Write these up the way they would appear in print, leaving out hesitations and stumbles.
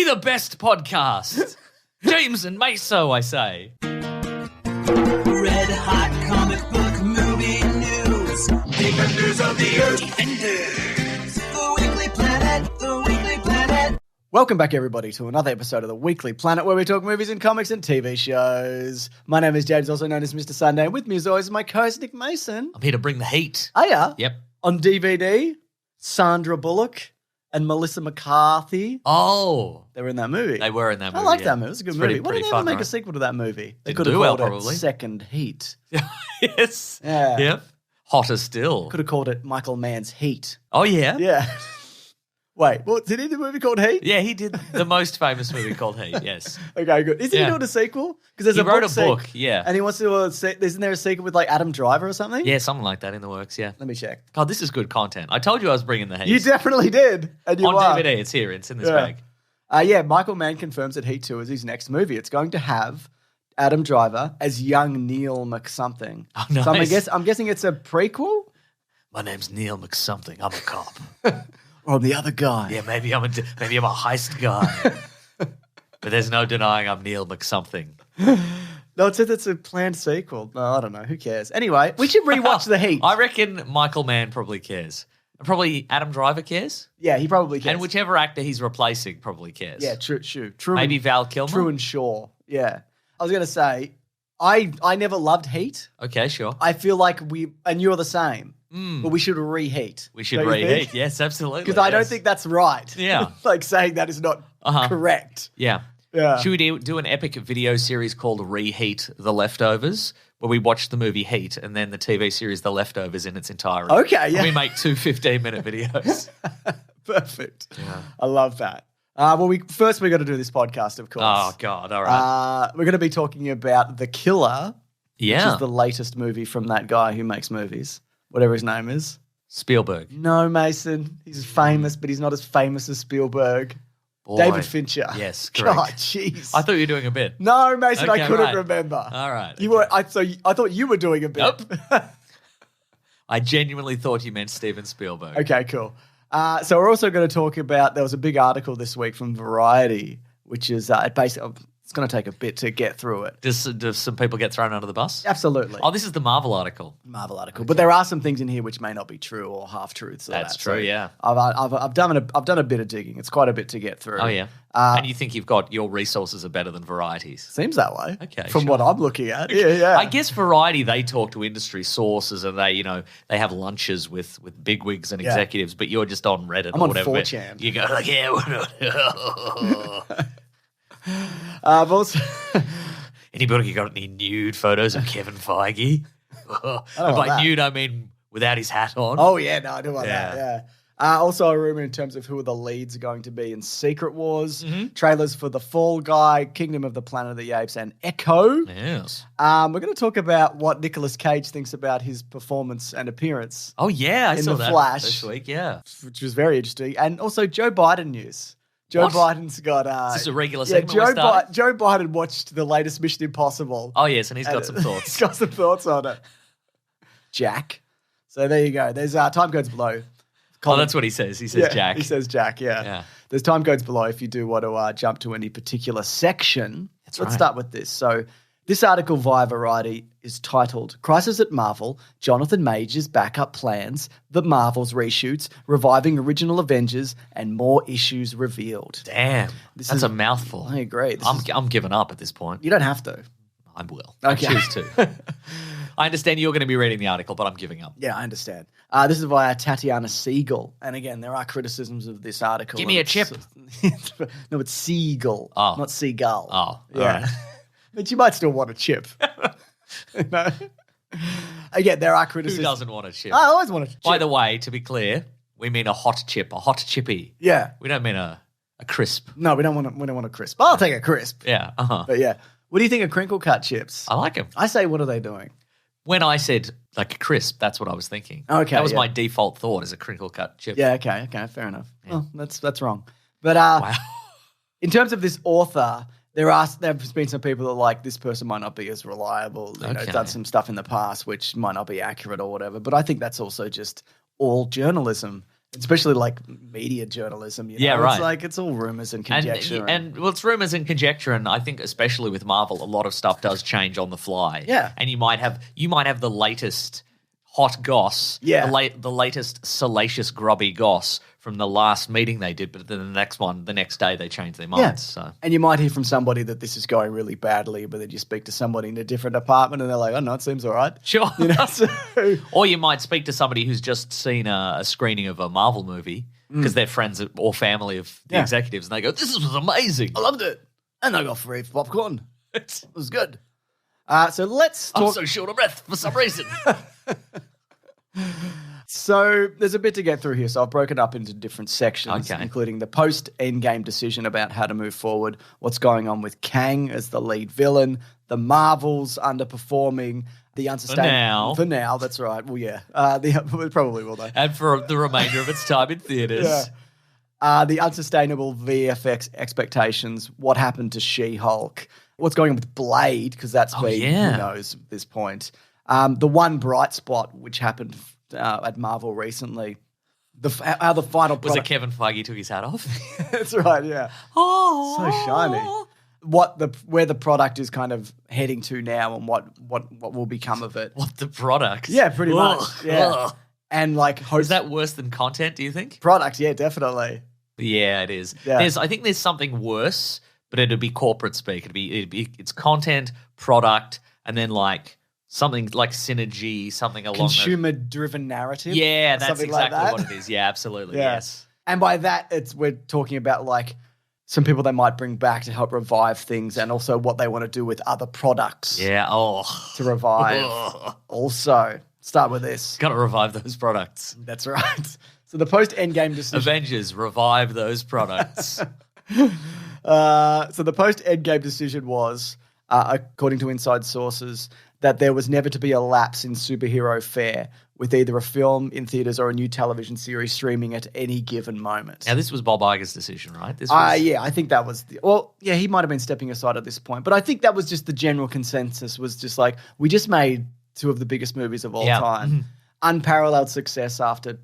the best podcast. James and Meso, I say. Red hot comic book movie news. Defenders of the Earth. Defenders. The Weekly Planet. The Weekly Planet. Welcome back, everybody, to another episode of the Weekly Planet, where we talk movies and comics and TV shows. My name is James, also known as Mr. Sunday, and with me, as always, is my co-host Nick Mason. I'm here to bring the heat. Oh, yeah? Yep. On DVD, Sandra Bullock and Melissa McCarthy. Oh. They were in that movie. They were in that movie. I like that movie. It was a good movie. Why didn't they ever fun, make right? a sequel to that movie? They Didn't could have do well, called it probably. Second Heat. Yes. Yeah. Yep. Hotter still. Could have called it Michael Mann's Heat. Oh, yeah? Yeah. Wait, what? Did he do a movie called Heat? Yeah, he did the most famous movie called Heat, yes. Okay, good. Isn't he Yeah. doing a sequel? Because He wrote a book, yeah. And he wants to do isn't there a sequel with like Adam Driver or something? Yeah, something like that in the works, yeah. Let me check. God, this is good content. I told you I was bringing the heat. You definitely did. And you On are. DVD, it's here. It's in this Yeah. bag. Yeah, Michael Mann confirms that Heat 2 is his next movie. It's going to have Adam Driver as young Neil McSomething. Oh, nice. So I'm guessing it's a prequel? My name's Neil McSomething. I'm a cop. Or the other guy. Yeah, maybe I'm a heist guy. But there's no denying I'm Neil McSomething. No, it says it's a planned sequel. No, I don't know. Who cares? Anyway, we should rewatch The Heat. I reckon Michael Mann probably cares. Probably Adam Driver cares. Yeah, he probably cares. And whichever actor he's replacing probably cares. Yeah, true. Maybe Val Kilmer? True and Shaw. Yeah. I was going to say, I never loved Heat. Okay, sure. I feel like and you're the same, but we should reheat. We should Don't you reheat. think? Yes, absolutely. Because I don't yes. think that's right. Yeah. Like saying that is not correct. Yeah. Yeah. Should we do an epic video series called Reheat The Leftovers, where we watch the movie Heat and then the TV series The Leftovers in its entirety? Okay, yeah. And we make 2 15-minute videos. Perfect. Yeah. I love that. Well, we're going to do this podcast, of course. Oh, God. All right. We're going to be talking about The Killer, which Yeah. is the latest movie from that guy who makes movies, whatever his name is. Spielberg. No, Mason. He's famous, but he's not as famous as Spielberg. Boy. David Fincher. Yes, correct. God, jeez. I thought you were doing a bit. No, Mason, Okay, I couldn't right. remember. All right. You were. I thought you were doing a bit. Nope. I genuinely thought you meant Steven Spielberg. Okay, cool. So we're also going to talk about, there was a big article this week from Variety, which is basically, it's going to take a bit to get through it. Does some people get thrown under the bus? Absolutely. Oh, this is the Marvel article. Marvel article. But there are some things in here which may not be true or half-truths. That's true, yeah. I've done a bit of digging. It's quite a bit to get through. Oh, yeah. And you think your resources are better than Variety's? Seems that way. Okay, From sure. what I'm looking at. Yeah. I guess Variety, they talk to industry sources and they have lunches with bigwigs and Yeah. executives, but you're just on Reddit I'm or on whatever. 4chan. You go, like, yeah. I've also... Anybody got any nude photos of Kevin Feige? want By that. nude, I mean without his hat on. Oh, yeah, no, I do want Yeah. that, yeah. Also, a rumor in terms of who the leads are going to be in Secret Wars, Mm-hmm. trailers for The Fall Guy, Kingdom of the Planet of the Apes, and Echo. Yes. We're going to talk about what Nicolas Cage thinks about his performance and appearance, Oh, yeah. I In saw The that Flash. this week, yeah. which was very interesting, and also Joe Biden news. Joe What? Biden's got... Is this a regular yeah, segment we're starting? Joe Biden watched the latest Mission Impossible. Oh, yes, and he's got And some He's thoughts. got some thoughts on it. Jack. So there you go. There's time codes below. Oh, that's what he says. He says Yeah, Jack. He says Jack, yeah. Yeah. There's time codes below if you do want to jump to any particular section. Let's right. start with this. So this article via Variety is titled Crisis at Marvel, Jonathon Majors backup plans, the Marvels reshoots, reviving original Avengers, and more issues revealed. Damn. This That's is- a mouthful. I agree. I'm giving up at this point. You don't have to. I will. Okay. I choose to. I understand you're going to be reading the article, but I'm giving up. Yeah, I understand. This is via Tatiana Siegel. And again, there are criticisms of this article. Give me a chip. No, it's Siegel, Oh. not Seagull. Oh, yeah. all right. But you might still want a chip. No? Again, there are Who criticisms. doesn't want a chip? I always want a chip. By the way, to be clear, we mean a hot chip, a hot chippy. Yeah. We don't mean a crisp. No, we don't want a crisp. I'll take a crisp. Yeah. Uh-huh. But yeah. What do you think of crinkle cut chips? I like them. I say, what are they doing? When I said like a crisp, that's what I was thinking. Okay, That was yeah. my default thought as a crinkle cut chip. Yeah, okay, fair enough. Well, that's wrong. But Wow. in terms of this author, there's been some people that are like, this person might not be as reliable, Okay. done some stuff in the past which might not be accurate or whatever. But I think that's also just all journalism. Especially like media journalism, you know? Yeah, right. It's like it's all rumors and conjecture. Well, it's rumors and conjecture, and I think especially with Marvel, a lot of stuff does change on the fly. Yeah. And you might have the latest hot goss, the latest salacious grubby goss from the last meeting they did, but then the next day they change their minds. So. And you might hear from somebody that this is going really badly, but then you speak to somebody in a different department and they're like, oh no, it seems all right. Sure. You know, so, or you might speak to somebody who's just seen a screening of a Marvel movie because they're friends or family of the executives, and they go, this was amazing. I loved it. And I got free popcorn. It was good. So let's talk. I'm so short of breath for some reason. So there's a bit to get through here. So I've broken up into different sections, including the post-Endgame decision about how to move forward, what's going on with Kang as the lead villain, the Marvels underperforming, the unsustainable... For now, that's right. Well, yeah. We probably will, though. And for the remainder of its time in theatres. Yeah. The unsustainable VFX expectations, what happened to She-Hulk, what's going on with Blade, because that's who knows at this point. The one bright spot which happened at Marvel recently, how the final product... Was it Kevin Feige took his hat off? That's right, yeah. Oh, so shiny. Where the product is kind of heading to now, and what will become of it. What the product? Yeah, pretty much. Yeah. Ugh. And like, is that worse than content? Do you think? Product, yeah, definitely. Yeah, it is. Yeah. I think there's something worse, but it'd be corporate speak. It's content, product, and then like something like synergy, something along consumer-driven narrative. Yeah, that's exactly like what it is. Yeah, absolutely. Yeah. Yes. And by that, we're talking about like some people they might bring back to help revive things, and also what they want to do with other products. Yeah. To revive. Also, start with this. Got to revive those products. That's right. So the post-Endgame decision. Avengers, revive those products. So the post-Endgame decision was, according to inside sources, that there was never to be a lapse in superhero fare with either a film in theaters or a new television series streaming at any given moment. Now, this was Bob Iger's decision, right? This was... Yeah, I think that was... he might have been stepping aside at this point, but I think that was just the general consensus, was just like, we just made two of the biggest movies of all time. Mm-hmm. Unparalleled success after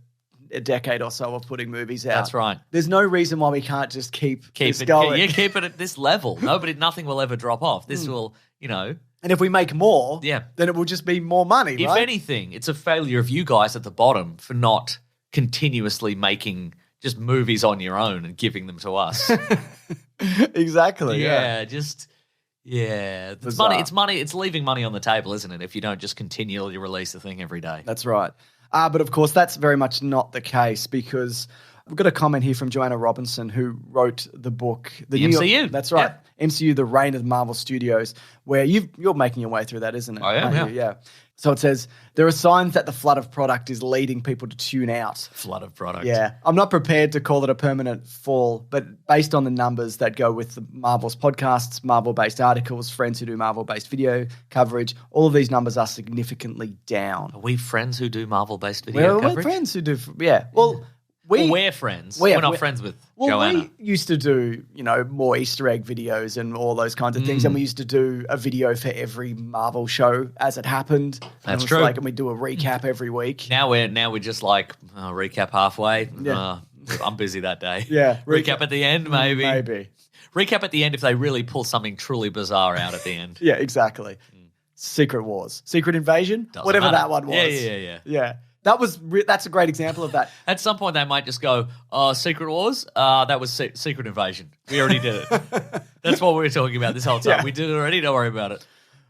a decade or so of putting movies out. That's right. There's no reason why we can't just keep this going. Yeah, keep it at this level. Nothing will ever drop off. This will, And if we make more, then it will just be more money, If anything, it's a failure of you guys at the bottom for not continuously making just movies on your own and giving them to us. Exactly. It's money. It's money. It's leaving money on the table, isn't it? If you don't just continually release the thing every day. That's right. But of course, that's very much not the case, because we've got a comment here from Joanna Robinson, who wrote the book, the MCU. That's right. Yep. MCU, The Reign of Marvel Studios, where you're making your way through that, isn't it? I am, yeah. So it says, there are signs that the flood of product is leading people to tune out. Flood of product. Yeah. I'm not prepared to call it a permanent fall, but based on the numbers that go with the Marvel's podcasts, Marvel-based articles, friends who do Marvel-based video coverage, all of these numbers are significantly down. Are we friends who do Marvel-based video coverage? We're friends who do, yeah. Well, we're friends. We're not friends with Joanna. We used to do, more Easter egg videos and all those kinds of things. And we used to do a video for every Marvel show as it happened. That's true. And we do a recap every week. Now we're just like recap halfway. Yeah. I'm busy that day. Yeah. Recap at the end, maybe. Maybe. Recap at the end if they really pull something truly bizarre out at the end. Yeah, exactly. Secret Wars. Secret Invasion? Whatever that one was. Yeah. That's a great example of that. At some point, they might just go, Secret Wars? That was Secret Invasion. We already did it. That's what we were talking about this whole time. Yeah. We did it already. Don't worry about it.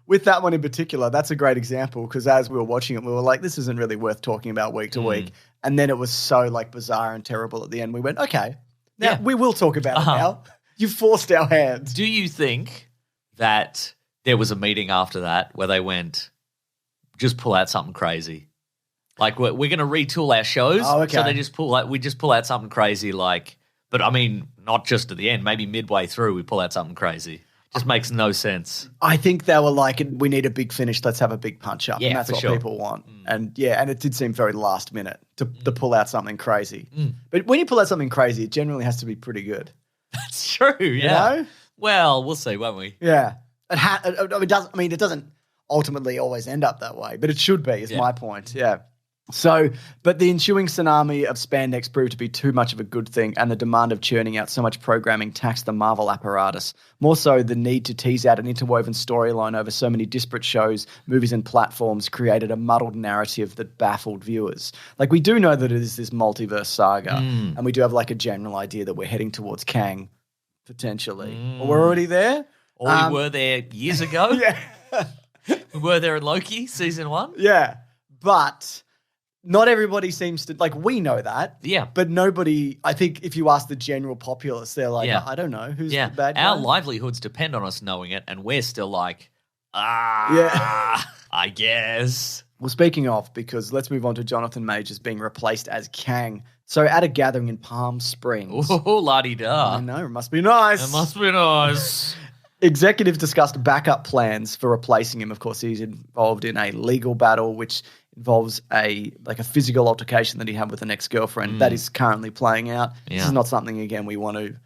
With that one in particular, that's a great example, because as we were watching it, we were like, this isn't really worth talking about week to week. And then it was so bizarre and terrible at the end. We went, okay, now we will talk about it now. You've forced our hands. Do you think that there was a meeting after that where they went, just pull out something crazy? Like, we're going to retool our shows. Oh, okay. So they just pull out something crazy, but I mean, not just at the end, maybe midway through we pull out something crazy. Just makes no sense. I think they were like, we need a big finish, let's have a big punch up. Yeah, and that's what people want. And it did seem very last minute to pull out something crazy. But when you pull out something crazy, it generally has to be pretty good. That's true, yeah. You know? Well, we'll see, won't we? Yeah. It doesn't ultimately always end up that way, but it should be, is my point. Yeah. So, but the ensuing tsunami of spandex proved to be too much of a good thing, and the demand of churning out so much programming taxed the Marvel apparatus. More so, the need to tease out an interwoven storyline over so many disparate shows, movies, and platforms created a muddled narrative that baffled viewers. Like, we do know that it is this multiverse saga, and we do have like a general idea that we're heading towards Kang, potentially. Or we're already there. Or we were there years ago. Yeah. We were there in Loki, season 1. Yeah. But not everybody seems to, like, we know that. Yeah. But nobody, I think if you ask the general populace, they're like, I don't know, who's the bad guy? Our livelihoods depend on us knowing it, and we're still like, I guess. Well, speaking of, because let's move on to Jonathon Majors being replaced as Kang. So at a gathering in Palm Springs. Oh, la-di-da. I know, it must be nice. It must be nice. Executives discussed backup plans for replacing him. Of course, he's involved in a legal battle, which involves a physical altercation that he had with an ex-girlfriend. That is currently playing out. Yeah. This is not something, again, we want to,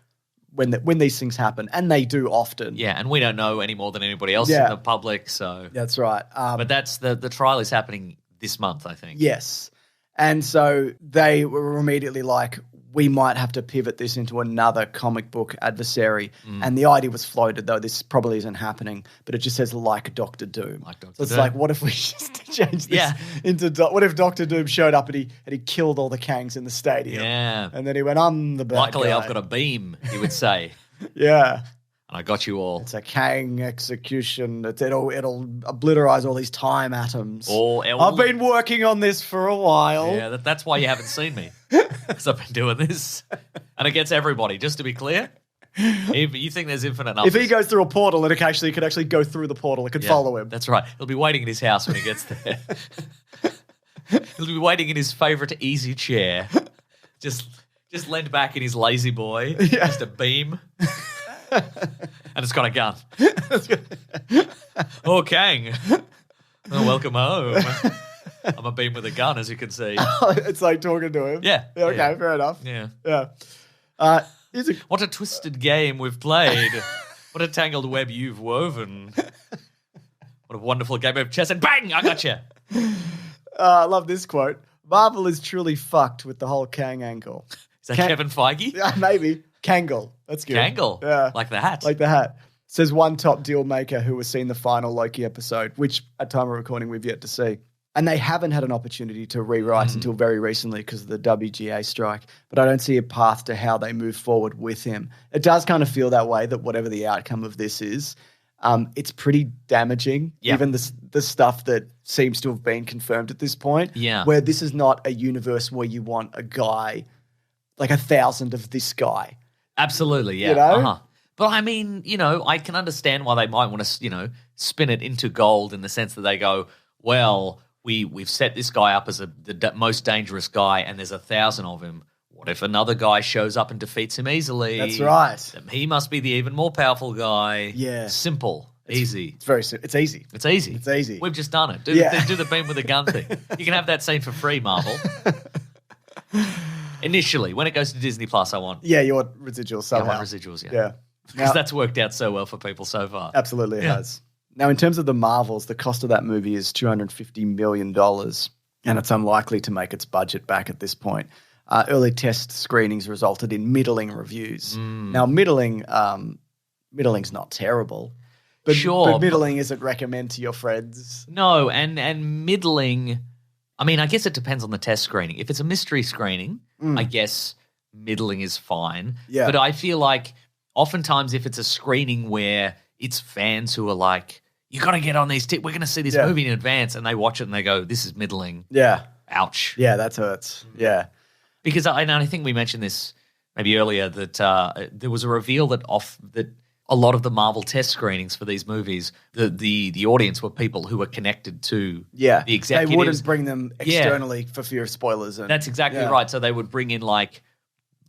when these things happen, and they do often. Yeah, and we don't know any more than anybody else in the public, so. That's right. But that's the trial is happening this month, I think. Yes. And so they were immediately like, we might have to pivot this into another comic book adversary. And the idea was floated, though this probably isn't happening, but it just says like Doctor Doom. So it's like, what if we just change this into, what if Doctor Doom showed up and he killed all the Kangs in the stadium? Yeah. And then he went, I'm the bad Luckily, guy. I've got a beam, he would say. Yeah. And I got you all. It's a Kang execution. It'll obliterate all these time atoms. I've been working on this for a while. Yeah, that's why you haven't seen me. Because I've been doing this. And it gets everybody, just to be clear. If you think there's infinite numbers. If he goes through a portal, it could actually go through the portal. It could follow him. That's right. He'll be waiting in his house when he gets there. He'll be waiting in his favourite easy chair. Just leaned back in his lazy boy. Yeah. Just a beam. And it's got a gun. Oh, Kang. Oh, welcome home. I'm a beam with a gun, as you can see. It's like talking to him. Yeah. Okay, fair enough. Yeah. Yeah. What a twisted game we've played. What a tangled web you've woven. What a wonderful game of chess. And bang, I got you. I love this quote. Marvel is truly fucked with the whole Kang angle. Is that Kevin Feige? Yeah, maybe. Kangle. That's good. Kangle. Yeah. Like the hat. Like the hat. Says one top deal maker who has seen the final Loki episode, which at time of recording we've yet to see. And they haven't had an opportunity to rewrite until very recently because of the WGA strike. But I don't see a path to how they move forward with him. It does kind of feel that way, that whatever the outcome of this is, it's pretty damaging. Yeah. Even the stuff that seems to have been confirmed at this point. Yeah. Where this is not a universe where you want a guy, like 1,000 of this guy. Absolutely, yeah. You know? But I mean, I can understand why they might want to, spin it into gold in the sense that they go, well, we've set this guy up as the most dangerous guy, and there's 1,000 of him. What if another guy shows up and defeats him easily? That's right. Then he must be the even more powerful guy. Yeah. Simple. Easy. It's very simple. It's easy. It's easy. It's easy. We've just done it. Do the beam with a gun thing. You can have that scene for free, Marvel. Initially, when it goes to Disney Plus, I want. Yeah, you want residuals somehow. I want residuals, yeah. Yeah. Because that's worked out so well for people so far. Absolutely it has. Now, in terms of the Marvels, the cost of that movie is $250 million, and it's unlikely to make its budget back at this point. Early test screenings resulted in middling reviews. Now, middling's not terrible. But, sure. But middling isn't recommend to your friends. No, and middling, I mean, I guess it depends on the test screening. If it's a mystery screening, I guess middling is fine. Yeah. But I feel like oftentimes if it's a screening where it's fans who are like, you got to get on these we're going to see this movie in advance, and they watch it and they go, this is middling. Yeah. Ouch. Yeah, that hurts. Yeah. Because I think we mentioned this maybe earlier that there was a reveal that a lot of the Marvel test screenings for these movies, the audience were people who were connected to the executives. They wouldn't bring them externally for fear of spoilers. That's exactly right. So they would bring in like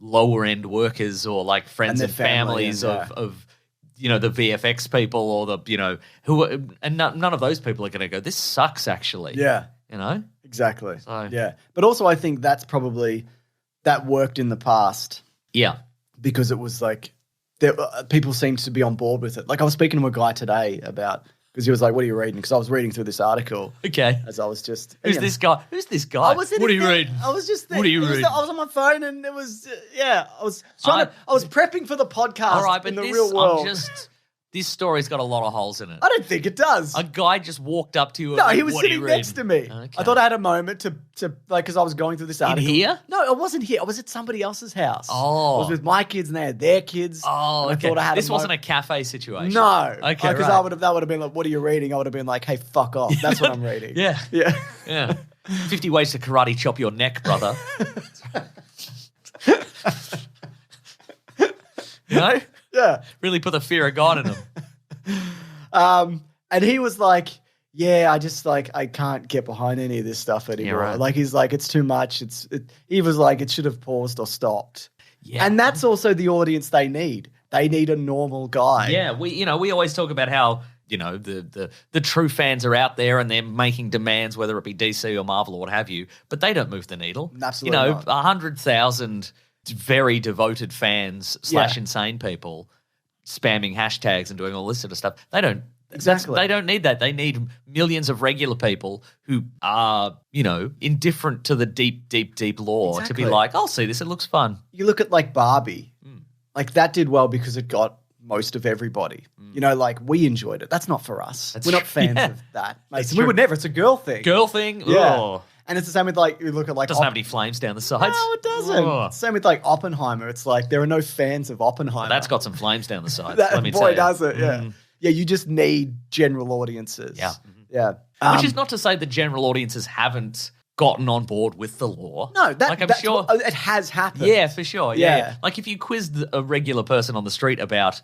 lower end workers or like friends and families of the VFX people or none of those people are going to go, this sucks actually. Yeah. Exactly. So. Yeah. But also I think that's probably, that worked in the past. Yeah. Because it was like, people seemed to be on board with it. Like I was speaking to a guy today about, because he was like, "What are you reading?" Because I was reading through this article Okay. as I was just. Who's this guy? Who's this guy? I was what are you reading? I was just. What are you reading? I was on my phone and it was. I was I was prepping for the podcast. All right, but in the this, real world. this story's got a lot of holes in it. I don't think it does. A guy just walked up to you. No, and he was what are sitting you next to reading? me. Okay. I thought I had a moment to like, because I was going through this article. here? No, I wasn't here. I was at somebody else's house. Oh. I was with my kids and they had their kids. Oh, and okay. I thought I had This a wasn't a cafe situation. No. Okay, Because right. that would have been like, what are you reading? I would have been like, hey, fuck off. That's what I'm reading. Yeah. Yeah. Yeah. 50 ways to karate chop your neck, brother. You know? Yeah. Really put the fear of God in him. And he was like, yeah, I just like, I can't get behind any of this stuff anymore. right. Like, he's like, it's too much. He was like, it should have paused or stopped. Yeah. And that's also the audience they need. They need a normal guy. Yeah, we always talk about how, the true fans are out there and they're making demands, whether it be DC or Marvel or what have you, but they don't move the needle. Absolutely not. 100,000 very devoted fans / insane people spamming hashtags and doing all this sort of stuff. They don't. Exactly. They don't need that. They need millions of regular people who are, indifferent to the deep, deep, deep lore to Exactly. be like, I'll see this. It looks fun. You look at like Barbie, like that did well because it got most of everybody. Like we enjoyed it. That's not for us. That's We're not true. fans Yeah. of that. That's We true. would never. It's a girl thing. Girl thing? Yeah. Oh. And it's the same with like, you look at like. Doesn't have any flames down the sides. No, it doesn't. Oh. It's the same with like Oppenheimer. It's like there are no fans of Oppenheimer. That's got some flames down the sides. that let me boy tell you. does it. Yeah. Yeah. You just need general audiences. Yeah. Yeah. Which is not to say the general audiences haven't gotten on board with the law. no. That like I'm that's sure. what- it has happened. Yeah, for sure. Yeah. Yeah. Like if you quizzed a regular person on the street about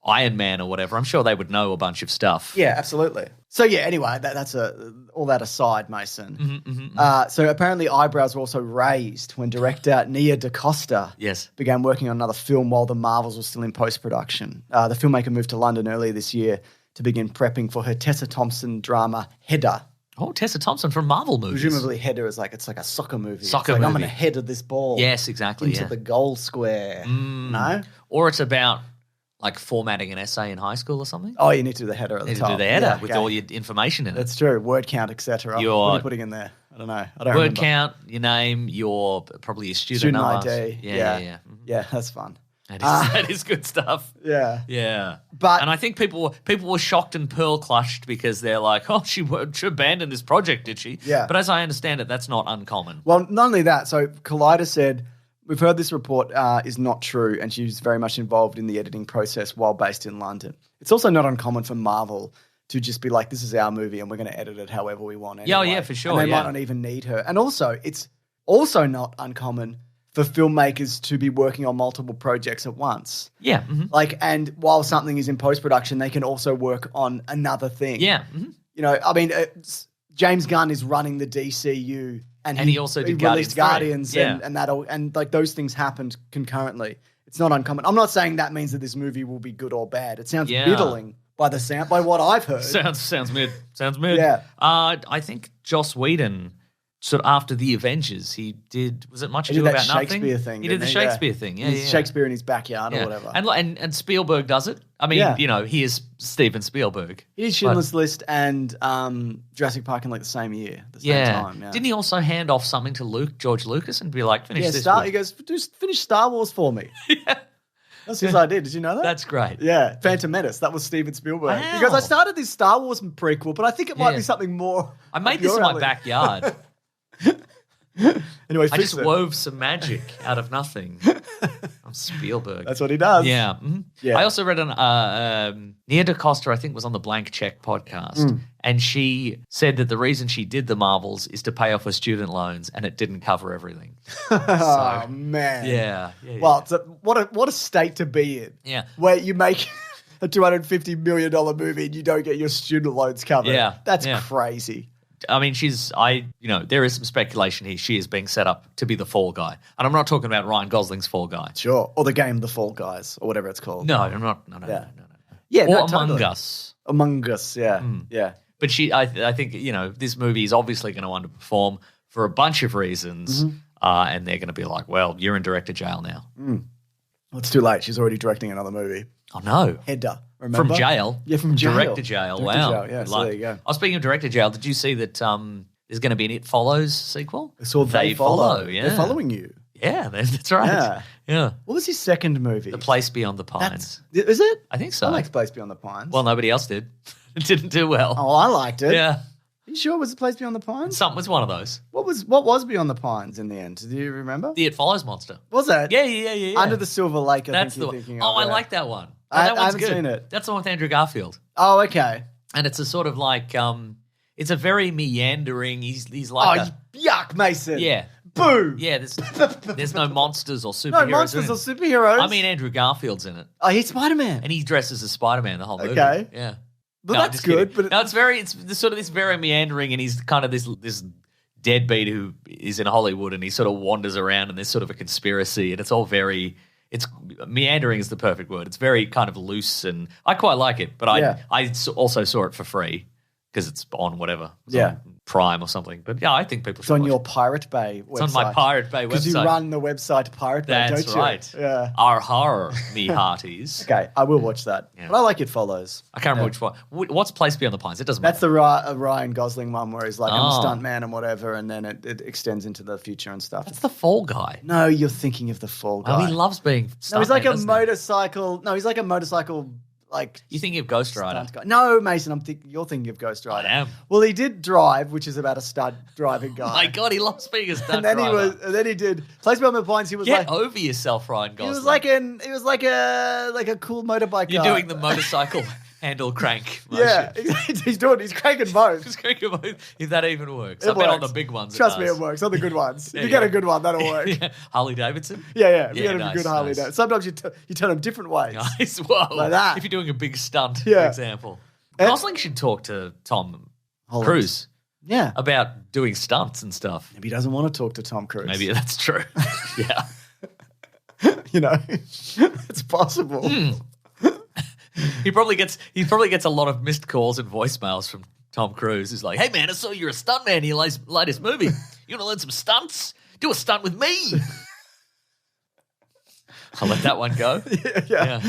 Iron Man or whatever, I'm sure they would know a bunch of stuff. Yeah, absolutely. So yeah, anyway, that's all that aside, Mason. So apparently eyebrows were also raised when director Nia DaCosta Yes. began working on another film while the Marvels were still in post-production. The filmmaker moved to London earlier this year to begin prepping for her Tessa Thompson drama Header. Oh, Tessa Thompson from Marvel movies. Presumably Header is like, it's like a soccer movie. Soccer it's like, I'm movie. going to header this ball Yes, exactly. into Yeah. the goal square. No? Or it's about like formatting an essay in high school or something. Oh, you need to do the header at the You need top. to do the header Yeah, with okay. all your information in it. That's true. Word count, etc. Your- What are you putting in there? I don't know. I don't Word remember. count, your name, your probably your student Student number. ID. Yeah. Yeah, that's fun. That is good stuff. Yeah. Yeah. But- and I think people were shocked and pearl clutched because they're like, oh, she abandoned this project, did she? Yeah. But as I understand it, that's not uncommon. Well, not only that, so Collider said, we've heard this report is not true, and she's very much involved in the editing process while based in London. It's also not uncommon for Marvel to just be like, this is our movie and we're going to edit it however we want anyway. Yeah, oh, yeah, for sure, And they yeah. might not even need her. And also, it's also not uncommon for filmmakers to be working on multiple projects at once. Yeah. Like, and while something is in post-production, they can also work on another thing. Yeah. You know, I mean, James Gunn is running the DCU, and he also did released Guardians 3. Guardians, and that all, and like those things happened concurrently. It's not uncommon. I'm not saying that means that this movie will be good or bad. It sounds Yeah. middling by the sound, by what I've heard. Sounds mid. Sounds mid. Yeah. I think Joss Whedon, sort of after the Avengers, he did. Was it Much He Ado did that About Nothing? Shakespeare thing. He did didn't the Shakespeare thing. Yeah, He's yeah. Shakespeare in his backyard Yeah. or whatever. And Spielberg does it. I mean, Yeah. you know, he is Steven Spielberg. He did Schindler's List and Jurassic Park in like the same year, the same Yeah. time. Yeah. Didn't he also hand off something to George Lucas and be like, finish Yeah, this? he goes, just finish Star Wars for me. Yeah. That's his idea. Did you know that? That's great. Yeah, Phantom Menace. That was Steven Spielberg. Wow. He goes, I started this Star Wars prequel, but I think it might Yeah. be something more. I made up this your in my alley." backyard. Anyway, I fix just it. wove some magic out of nothing. I'm Spielberg. That's what he does. Yeah. Yeah. I also read Nia DaCosta, I think, was on the Blank Check podcast, and she said that the reason she did the Marvels is to pay off her student loans, and it didn't cover everything. Oh man. Yeah. Well, it's what a state to be in. Yeah. Where you make a $250 million movie and you don't get your student loans covered. Yeah, That's yeah. crazy. I mean, there is some speculation here. She is being set up to be the fall guy, and I'm not talking about Ryan Gosling's fall guy. Sure. Or the game The Fall Guys or whatever it's called. No, I'm not. No. Yeah, Or no, Among totally. Us. Among Us, yeah. Yeah. But I think, this movie is obviously going to underperform for a bunch of reasons, and they're going to be like, well, you're in director jail now. Well, it's too late. She's already directing another movie. Oh, no. Header. Remember? From jail? Yeah, from jail. Direct to jail. Direct to Wow. jail, yeah, Good so luck. there you go. Oh, speaking of direct to jail, did you see that there's going to be an It Follows sequel? I saw They Follow. Yeah. They're following you. Yeah, that's right. Yeah. Yeah. What was his second movie? The Place Beyond the Pines. Is it? I think so. I liked Place Beyond the Pines. Well, nobody else did. It didn't do well. Oh, I liked it. Yeah. Are you sure it was Place Beyond the Pines? Something was one of those. What was Beyond the Pines in the end? Do you remember? The It Follows monster. Was that? Yeah. Under the Silver Lake, I That's think the you're thinking Oh, of. I yeah. like that one. Oh, I that one's haven't good. seen it. That's the one with Andrew Garfield. Oh, okay. And it's a sort of like it's a very meandering. He's like Yuck, Mason. yeah. Boo. Yeah, there's no monsters or superheroes. No monsters in or it. superheroes. I mean, Andrew Garfield's in it, oh, he's Spider-Man. and he dresses as Spider-Man the whole movie. Okay. Yeah. But No, I'm that's just kidding. good. But No, it's sort of this very meandering, and he's kind of this deadbeat who is in Hollywood, and he sort of wanders around, and there's sort of a conspiracy, and it's all very. It's meandering is the perfect word. It's very kind of loose, and I quite like it. But I also saw it for free because it's on whatever. It's on Prime or something. But yeah, I think people should it's on watch your it. Pirate Bay website. It's on my Pirate Bay website. Because you run the website Pirate Bay, That's don't you? right. Yeah. Our horror, me hearties. Okay, I will watch that. Yeah. But I like It Follows. I can't remember which one. What's Place Beyond the Pines? It doesn't That's matter. the Ryan Gosling one where he's like, I'm a Oh. stunt man and whatever, and then it extends into the future and stuff. That's the Fall Guy. No, you're thinking of the Fall Guy. Oh, he loves being no, he's like a stuntman, doesn't he? motorcycle. No, he's like a motorcycle. Like You thinking of Ghost Rider? stunt guy. No, Mason, you're thinking of Ghost Rider. I am. Well, he did Drive, which is about a stunt driving guy. My God, he loves being a stunt and then driver. and then he did Place Beyond the Pines. He was Get like, over yourself, Ryan Gosling. he was like a cool motorbike You're guy. doing the motorcycle handle crank motion. Yeah, he's cranking both. Just crank them both, if that even works. It I bet on works. the big ones Trust it me, does. it works. On the good ones. Yeah, if you get yeah. a good one, that'll work. Yeah. Harley Davidson? Yeah. If you Yeah, get a nice, good Harley nice. Davidson. Sometimes you turn them different ways. Nice. Whoa. Like that. If you're doing a big stunt, for Yeah. example. And- Gosling should talk to Tom Holland. Cruise Yeah. about doing stunts and stuff. Maybe he doesn't want to talk to Tom Cruise. Maybe that's true. Yeah. You know, it's possible. Hmm. He probably gets a lot of missed calls and voicemails from Tom Cruise. He's like, "Hey man, I saw you're a stuntman in your latest movie. You want to learn some stunts? Do a stunt with me." I'll let that one go. Yeah.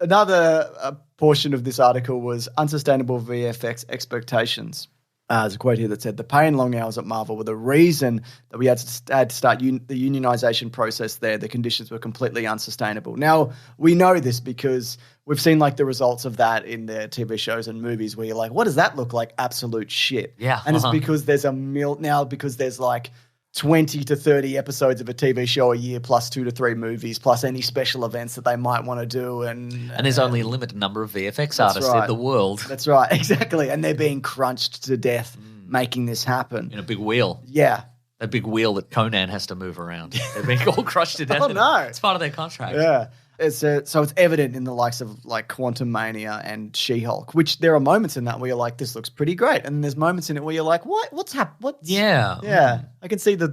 Another portion of this article was unsustainable VFX expectations. There's a quote here that said, the pay and long hours at Marvel were the reason that we had to start the unionization process there. The conditions were completely unsustainable. Now, we know this because we've seen like the results of that in their TV shows and movies where you're like, what does that look like? Absolute shit. Yeah. And it's because there's because there's like 20 to 30 episodes of a TV show a year plus 2 to 3 movies plus any special events that they might want to do. And there's only a limited number of VFX artists right. in the world That's right, exactly. And they're being crunched to death making this happen. in a big wheel. Yeah. A big wheel that Conan has to move around. They're being all crushed to death. Oh, no. It's part of their contract. Yeah. So it's evident in the likes of like Quantum Mania and She-Hulk, which there are moments in that where you're like, this looks pretty great. And there's moments in it where you're like, what's happened? Yeah. Yeah. I can see the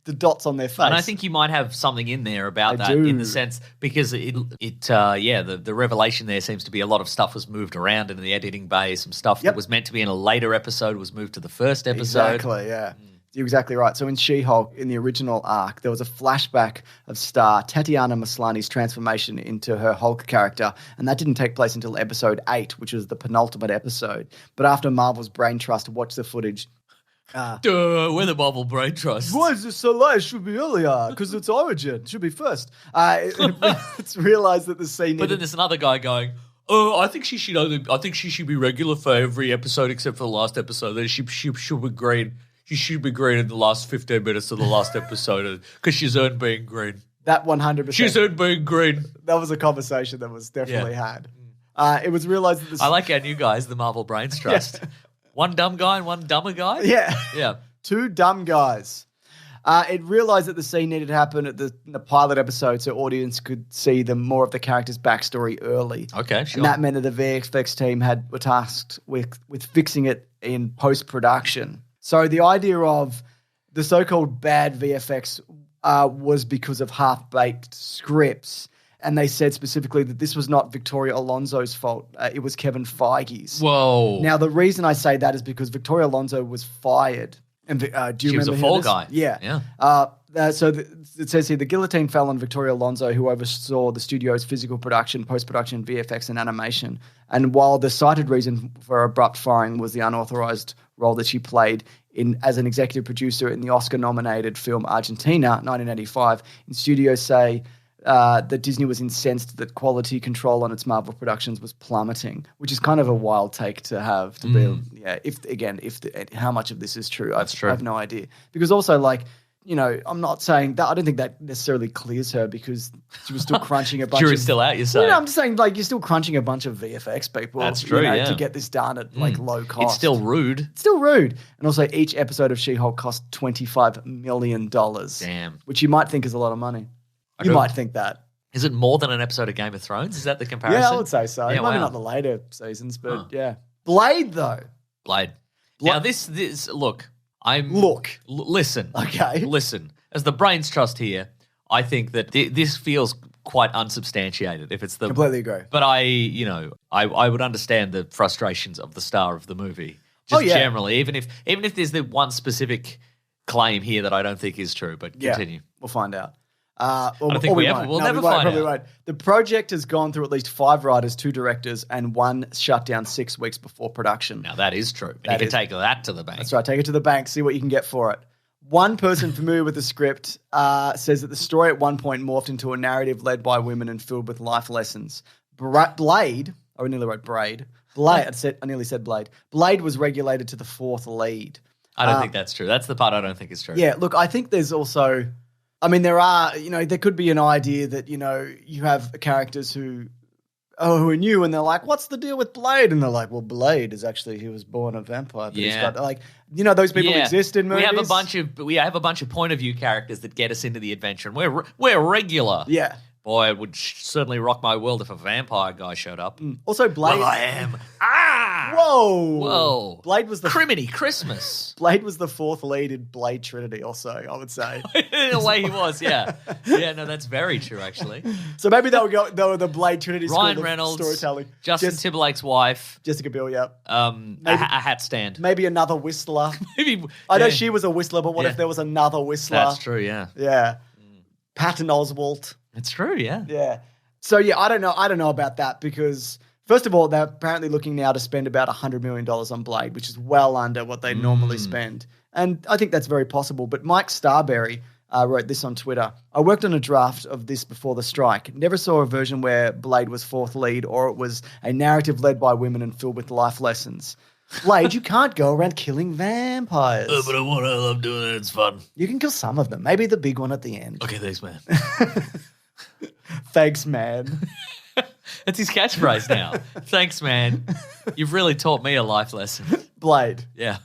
dots on their face. And I think you might have something in there about I that do. in the sense because the revelation there seems to be a lot of stuff was moved around in the editing bay. Some stuff Yep. that was meant to be in a later episode was moved to the first episode. Exactly, yeah. You're exactly right. So in She-Hulk, in the original arc, there was a flashback of star Tatiana Maslany's transformation into her Hulk character, and that didn't take place until episode 8, which was the penultimate episode. But after Marvel's Brain Trust watched the footage... Duh, we're the Marvel Brain Trust. Why is this so late? It should be earlier, because it's Origin. It should be first. It's realised that the scene... But then there's another guy going, "Oh, I think she should be regular for every episode except for the last episode. Then she should be green. She should be green in the last 15 minutes of the last episode because she's earned being green. That 100%. She's earned being green." That was a conversation that was definitely had. It was realised that I like our new guys, the Marvel Brains Trust. One dumb guy and one dumber guy. Yeah. Yeah. 2 dumb guys. It realised that the scene needed to happen in the pilot episode so audience could see more of the character's backstory early. Okay, sure. And that meant that the VFX team were tasked with fixing it in post-production. So the idea of the so-called bad VFX was because of half-baked scripts. And they said specifically that this was not Victoria Alonso's fault. It was Kevin Feige's. Whoa. Now, the reason I say that is because Victoria Alonso was fired. And do you She was remember a fall this? guy. Yeah. Yeah. It says here, the guillotine fell on Victoria Alonso, who oversaw the studio's physical production, post-production, VFX, and animation. And while the cited reason for abrupt firing was the unauthorized role that she played as an executive producer in the Oscar-nominated film Argentina, 1985, in studios say that Disney was incensed that quality control on its Marvel productions was plummeting, which is kind of a wild take to have to be. Yeah, how much of this is true, I have no idea. Because also, like, you know, I'm not saying that. I don't think that necessarily clears her because she was still crunching a bunch. Jury's still out, you say? You know, I'm just saying, like, you're still crunching a bunch of VFX people. That's true, to get this done at like low cost. It's still rude. It's still rude. And also, each episode of She-Hulk cost $25 million. Damn. Which you might think is a lot of money. You might think that. Is it more than an episode of Game of Thrones? Is that the comparison? Yeah, I would say so. Yeah, Maybe not the later seasons, but yeah. Blade, though. Blade. Now, this look, listen. Okay. Listen. As the brains trust here, I think that this feels quite unsubstantiated. If it's the completely agree. But I would understand the frustrations of the star of the movie. Just generally, even if there's the one specific claim here that I don't think is true. But continue. We'll find out. I don't think we'll never find out. Won't. The project has gone through at least 5 writers, 2 directors, and 1 shut down 6 weeks before production. Now, that is true. And you can take that to the bank. That's right. Take it to the bank. See what you can get for it. One person familiar with the script says that the story at one point morphed into a narrative led by women and filled with life lessons. Blade, I nearly wrote Braid. I nearly said Blade. Blade was regulated to the 4th lead. I don't think that's true. That's the part I don't think is true. Yeah, look, I think there's also... I mean, there could be an idea that, you know, you have characters who are new and they're like, what's the deal with Blade? And they're like, well, Blade is actually, he was born a vampire. But he's got, like, you know, those people exist in movies. We have a bunch of point of view characters that get us into the adventure, and we're regular. Yeah. Boy, it would certainly rock my world if a vampire guy showed up. Also, Blade. Well, I am. Whoa. Blade was the Criminy Christmas. Blade was the 4th lead in Blade Trinity, also, I would say. In a way he was, yeah. Yeah, no, that's very true, actually. So maybe they were the Blade Trinity Ryan school Reynolds, of storytelling. Justin Timberlake's wife. Jessica Biel, yeah. A hat stand. Maybe another whistler. I know she was a whistler, but what if there was another whistler? That's true, yeah. Yeah. Patton Oswalt. It's true, yeah. Yeah. So, yeah, I don't know about that because, first of all, they're apparently looking now to spend about $100 million on Blade, which is well under what they normally spend. And I think that's very possible. But Mike Starberry wrote this on Twitter. I worked on a draft of this before the strike. Never saw a version where Blade was 4th lead or it was a narrative led by women and filled with life lessons. Blade, you can't go around killing vampires. But I love doing it. It's fun. You can kill some of them. Maybe the big one at the end. Okay, thanks, man. Thanks, man. That's his catchphrase now. Thanks, man. You've really taught me a life lesson. Blade. Yeah.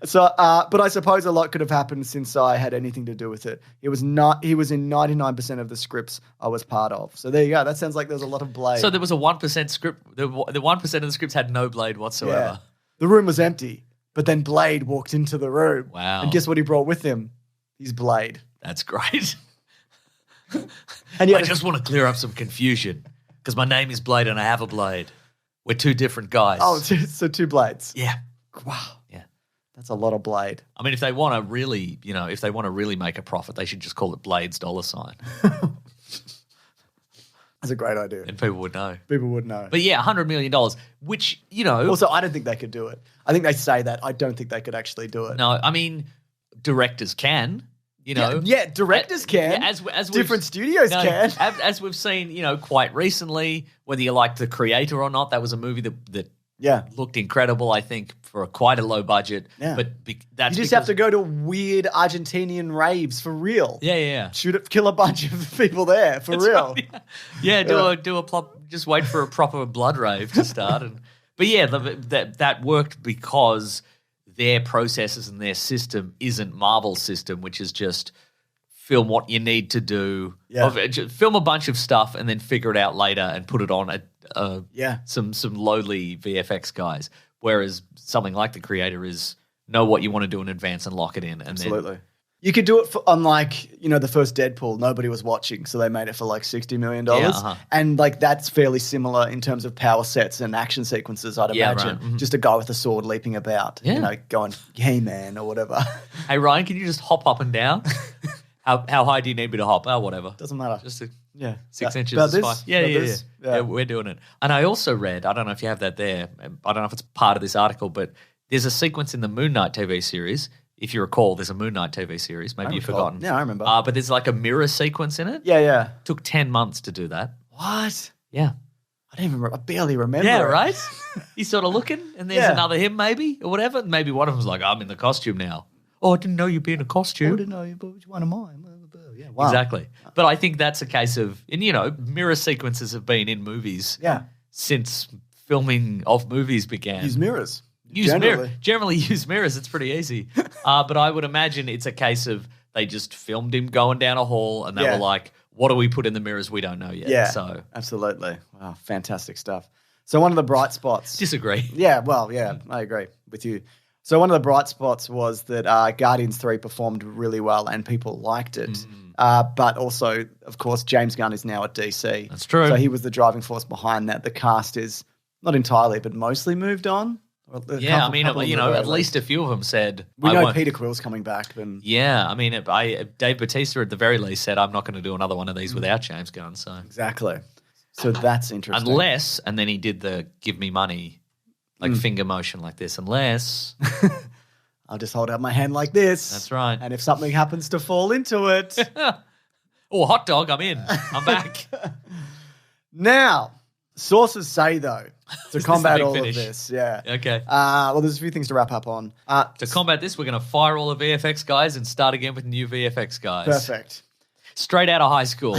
So, but I suppose a lot could have happened since I had anything to do with it. He was in 99% of the scripts I was part of. So there you go. That sounds like there's a lot of Blade. So there was a 1% script. The 1% of the scripts had no Blade whatsoever. Yeah. The room was empty, but then Blade walked into the room. Wow. And guess what he brought with him? His Blade. That's great. And I just want to clear up some confusion because my name is Blade and I have a blade. We're 2 different guys. Oh, so 2 blades. Yeah. Wow. Yeah. That's a lot of Blade. I mean, if they want to really make a profit, they should just call it Blades $sign. That's a great idea. And people would know. People would know. But yeah, $100 million, which, you know. Also, I don't think they could do it. I think they say that. I don't think they could actually do it. No, I mean, directors can. You know, directors can. As different studios can. As we've seen, you know, quite recently, whether you like the creator or not, that was a movie that looked incredible. I think for quite a low budget. Yeah. But that's you just have to go to weird Argentinian raves for real. Yeah. Kill a bunch of people there for real. Right, yeah. Do a plop. Just wait for a proper blood rave to start. But yeah, that worked because their processes and their system isn't Marvel's system, which is just film what you need to do, film a bunch of stuff and then figure it out later and put it on some lowly VFX guys. Whereas something like The Creator is know what you want to do in advance and lock it in. And absolutely. You could do it on the first Deadpool. Nobody was watching, so they made it for like $60 million. And like that's fairly similar in terms of power sets and action sequences, I'd imagine. Right. Mm-hmm. Just a guy with a sword leaping about, going, hey man, or whatever. Hey Ryan, can you just hop up and down? How high do you need me to hop? Oh, whatever. Doesn't matter. Just Yeah. 6 inches About is this? fine. Yeah, About yeah, this? yeah. Yeah, we're doing it. And I also read, I don't know if you have that there, I don't know if it's part of this article, but there's a sequence in the Moon Knight TV series. If you recall, there's a Moon Knight TV series. Maybe you've forgotten. Yeah, I remember. But there's like a mirror sequence in it. Yeah. Took 10 months to do that. What? Yeah. I barely remember. Yeah, it. right? He's sort of looking, and there's Yeah. another him maybe, or whatever. Maybe one of them's like, I'm in the costume now. Oh, I didn't know you'd be in a costume. I didn't know you, but which one am I? Yeah, wow. Exactly. But I think that's a case of, and mirror sequences have been in movies Yeah. since filming of movies began. Use mirrors. Generally use mirrors. It's pretty easy. But I would imagine it's a case of they just filmed him going down a hall and they were like, what do we put in the mirrors? We don't know yet. Yeah, So absolutely. Wow, fantastic stuff. So one of the bright spots. disagree. Yeah, well, yeah, I agree with you. So one of the bright spots was that Guardians 3 performed really well and people liked it. But also, of course, James Gunn is now at DC. That's true. So he was the driving force behind that. The cast is not entirely, but mostly moved on. Yeah, I mean, at least a few of them said. We know Peter Quill's coming back. Then Yeah, I mean, Dave Bautista at the very least said, I'm not going to do another one of these without James Gunn. So exactly. So that's interesting. Unless, and then he did the give me money, like finger motion like this, unless. I'll just hold out my hand like this. That's right. And if something happens to fall into it. Oh, hot dog, I'm in. I'm back. Now, sources say, though, to combat all finish. of this. Yeah. Okay. Well, there's a few things to wrap up on. To combat this, we're going to fire all the VFX guys and start again with new VFX guys. Perfect. Straight out of high school.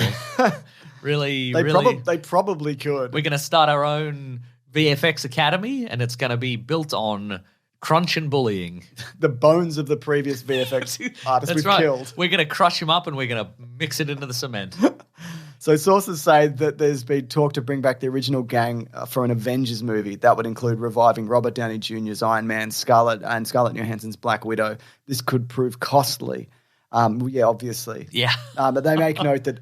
Really. They probably could. We're going to start our own VFX academy, and it's going to be built on crunch and bullying. The bones of the previous VFX artists we've killed. We're going to crush them up and we're going to mix it into the cement. So sources say that there's been talk to bring back the original gang for an Avengers movie. That would include reviving Robert Downey Jr.'s Iron Man, Scarlett Johansson's Black Widow. This could prove costly. Obviously. Yeah. But they make note that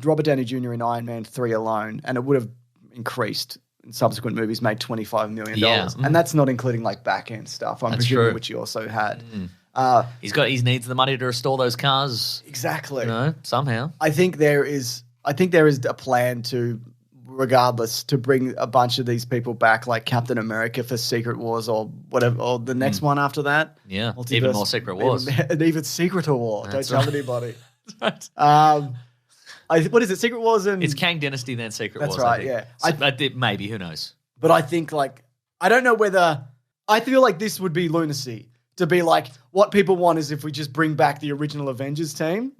Robert Downey Jr. in Iron Man 3 alone, and it would have increased in subsequent movies, made $25 million. Yeah. And that's not including like back-end stuff, I'm That's presuming, true. which he also had. He needs the money to restore those cars. Exactly. Somehow. I think there is a plan to, regardless, to bring a bunch of these people back, like Captain America for Secret Wars or whatever, or the next one after that. Yeah, Multiverse, even more Secret Wars. Even Secret War. That's Don't right. tell anybody. That's right. What is it? Secret Wars and It's Kang Dynasty, then Secret That's Wars. right, I think. yeah. Maybe, who knows? But I think I don't know whether I feel like this would be lunacy to be like, what people want is if we just bring back the original Avengers team.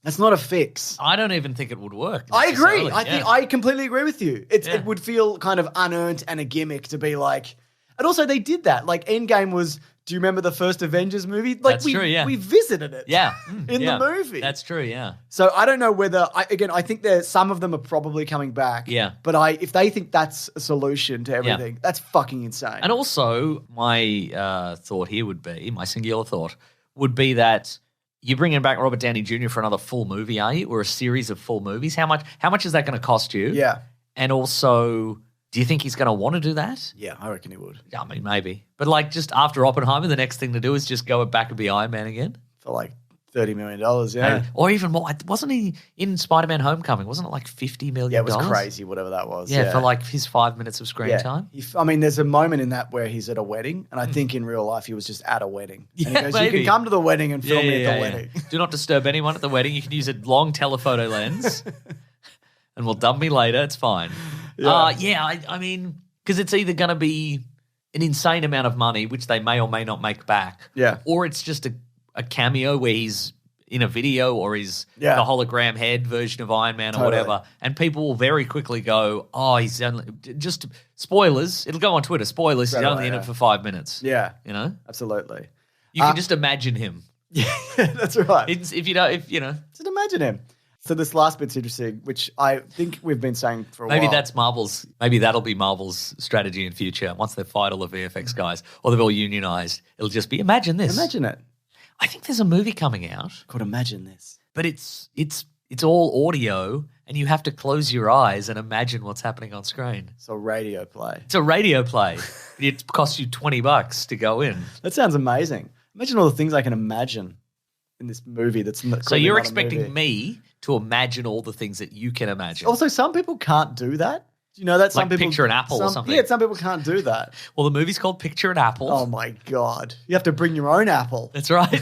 That's not a fix. I don't even think it would work. I agree. necessarily. I completely agree with you. It would feel kind of unearned and a gimmick to be like, and also they did that. Like Endgame was. Do you remember the first Avengers movie? Like That's true, yeah. We visited it. Yeah. in the movie. That's true, yeah. So I don't know whether I think some of them are probably coming back. Yeah. But if they think that's a solution to everything, that's fucking insane. And also, my thought here would be, my singular thought, would be that you're bringing back Robert Downey Jr. for another full movie, are you? Or a series of full movies? How much is that going to cost you? Yeah. And also, do you think he's going to want to do that? Yeah, I reckon he would. I mean, maybe. But like just after Oppenheimer, the next thing to do is just go back and be Iron Man again? For like $30 million, yeah. Maybe. Or even more. Wasn't he in Spider-Man Homecoming? Wasn't it like $50 million? Yeah, it was crazy, whatever that was. Yeah, for like his 5 minutes of screen Yeah. time. There's a moment in that where he's at a wedding, and I think in real life he was just at a wedding. And he Yeah, goes, maybe. you can come to the wedding and film me at the wedding. Do not disturb anyone at the wedding. You can use a long telephoto lens and we'll dump me later. It's fine. I mean, because it's either going to be an insane amount of money, which they may or may not make back. Yeah. Or it's just a cameo where he's in a video or he's the hologram head version of Iron Man or whatever. And people will very quickly go, oh, he's only, just spoilers. It'll go on Twitter. Spoilers. He's only in it for 5 minutes. Yeah. You know? Absolutely. You can just imagine him. Yeah, that's right. Just Just imagine him. So this last bit's interesting, which I think we've been saying for a while. Maybe that'll be Marvel's strategy in future. Once they've fired all the VFX guys or they've all unionized, it'll just be imagine this. Imagine it. I think there's a movie coming out Called Imagine This. but it's all audio and you have to close your eyes and imagine what's happening on screen. So radio play. It's a radio play. It costs you $20 to go in. That sounds amazing. Imagine all the things I can imagine. in this movie that's not. So you're not a expecting movie. me to imagine all the things that you can imagine. Also, some people can't do that. Do you know that some Like people picture an apple or something? Yeah, some people can't do that. Well, the movie's called Picture an Apple. Oh my god, you have to bring your own apple. That's right.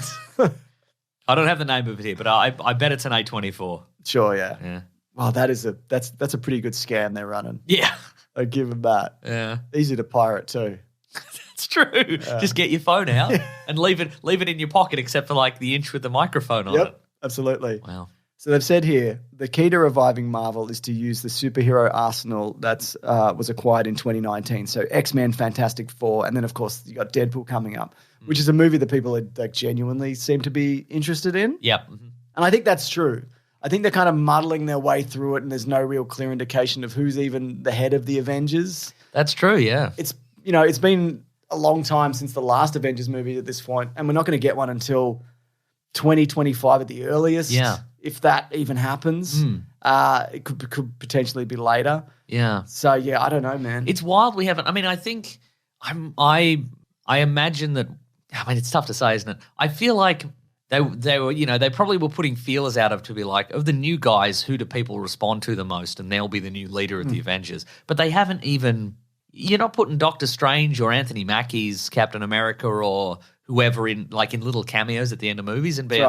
I don't have the name of it here, but I bet it's an A24. Sure, yeah. Yeah. Wow, that's a pretty good scam they're running. Yeah. I give them that. Yeah. Easy to pirate too. It's true. Just get your phone out and leave it in your pocket, except for like the inch with the microphone on it. Absolutely. Wow. So they've said here, the key to reviving Marvel is to use the superhero arsenal that's was acquired in 2019. So X-Men, Fantastic Four, and then of course you got Deadpool coming up, which is a movie that people like genuinely seem to be interested in. Yep. Mm-hmm. And I think that's true. I think they're kind of muddling their way through it, and there's no real clear indication of who's even the head of the Avengers. That's true, yeah. It's it's been a long time since the last Avengers movie at this point, and we're not going to get one until 2025 at the earliest. Yeah. If that even happens. It could potentially be later. Yeah. So yeah, I don't know, man. It's wild we haven't. I mean, I think I imagine that. I mean, it's tough to say, isn't it? I feel like they were, they probably were putting feelers out to be like, of the new guys, who do people respond to the most, and they'll be the new leader of the Avengers. But they haven't even. You're not putting Doctor Strange or Anthony Mackie's Captain America or whoever in little cameos at the end of movies and being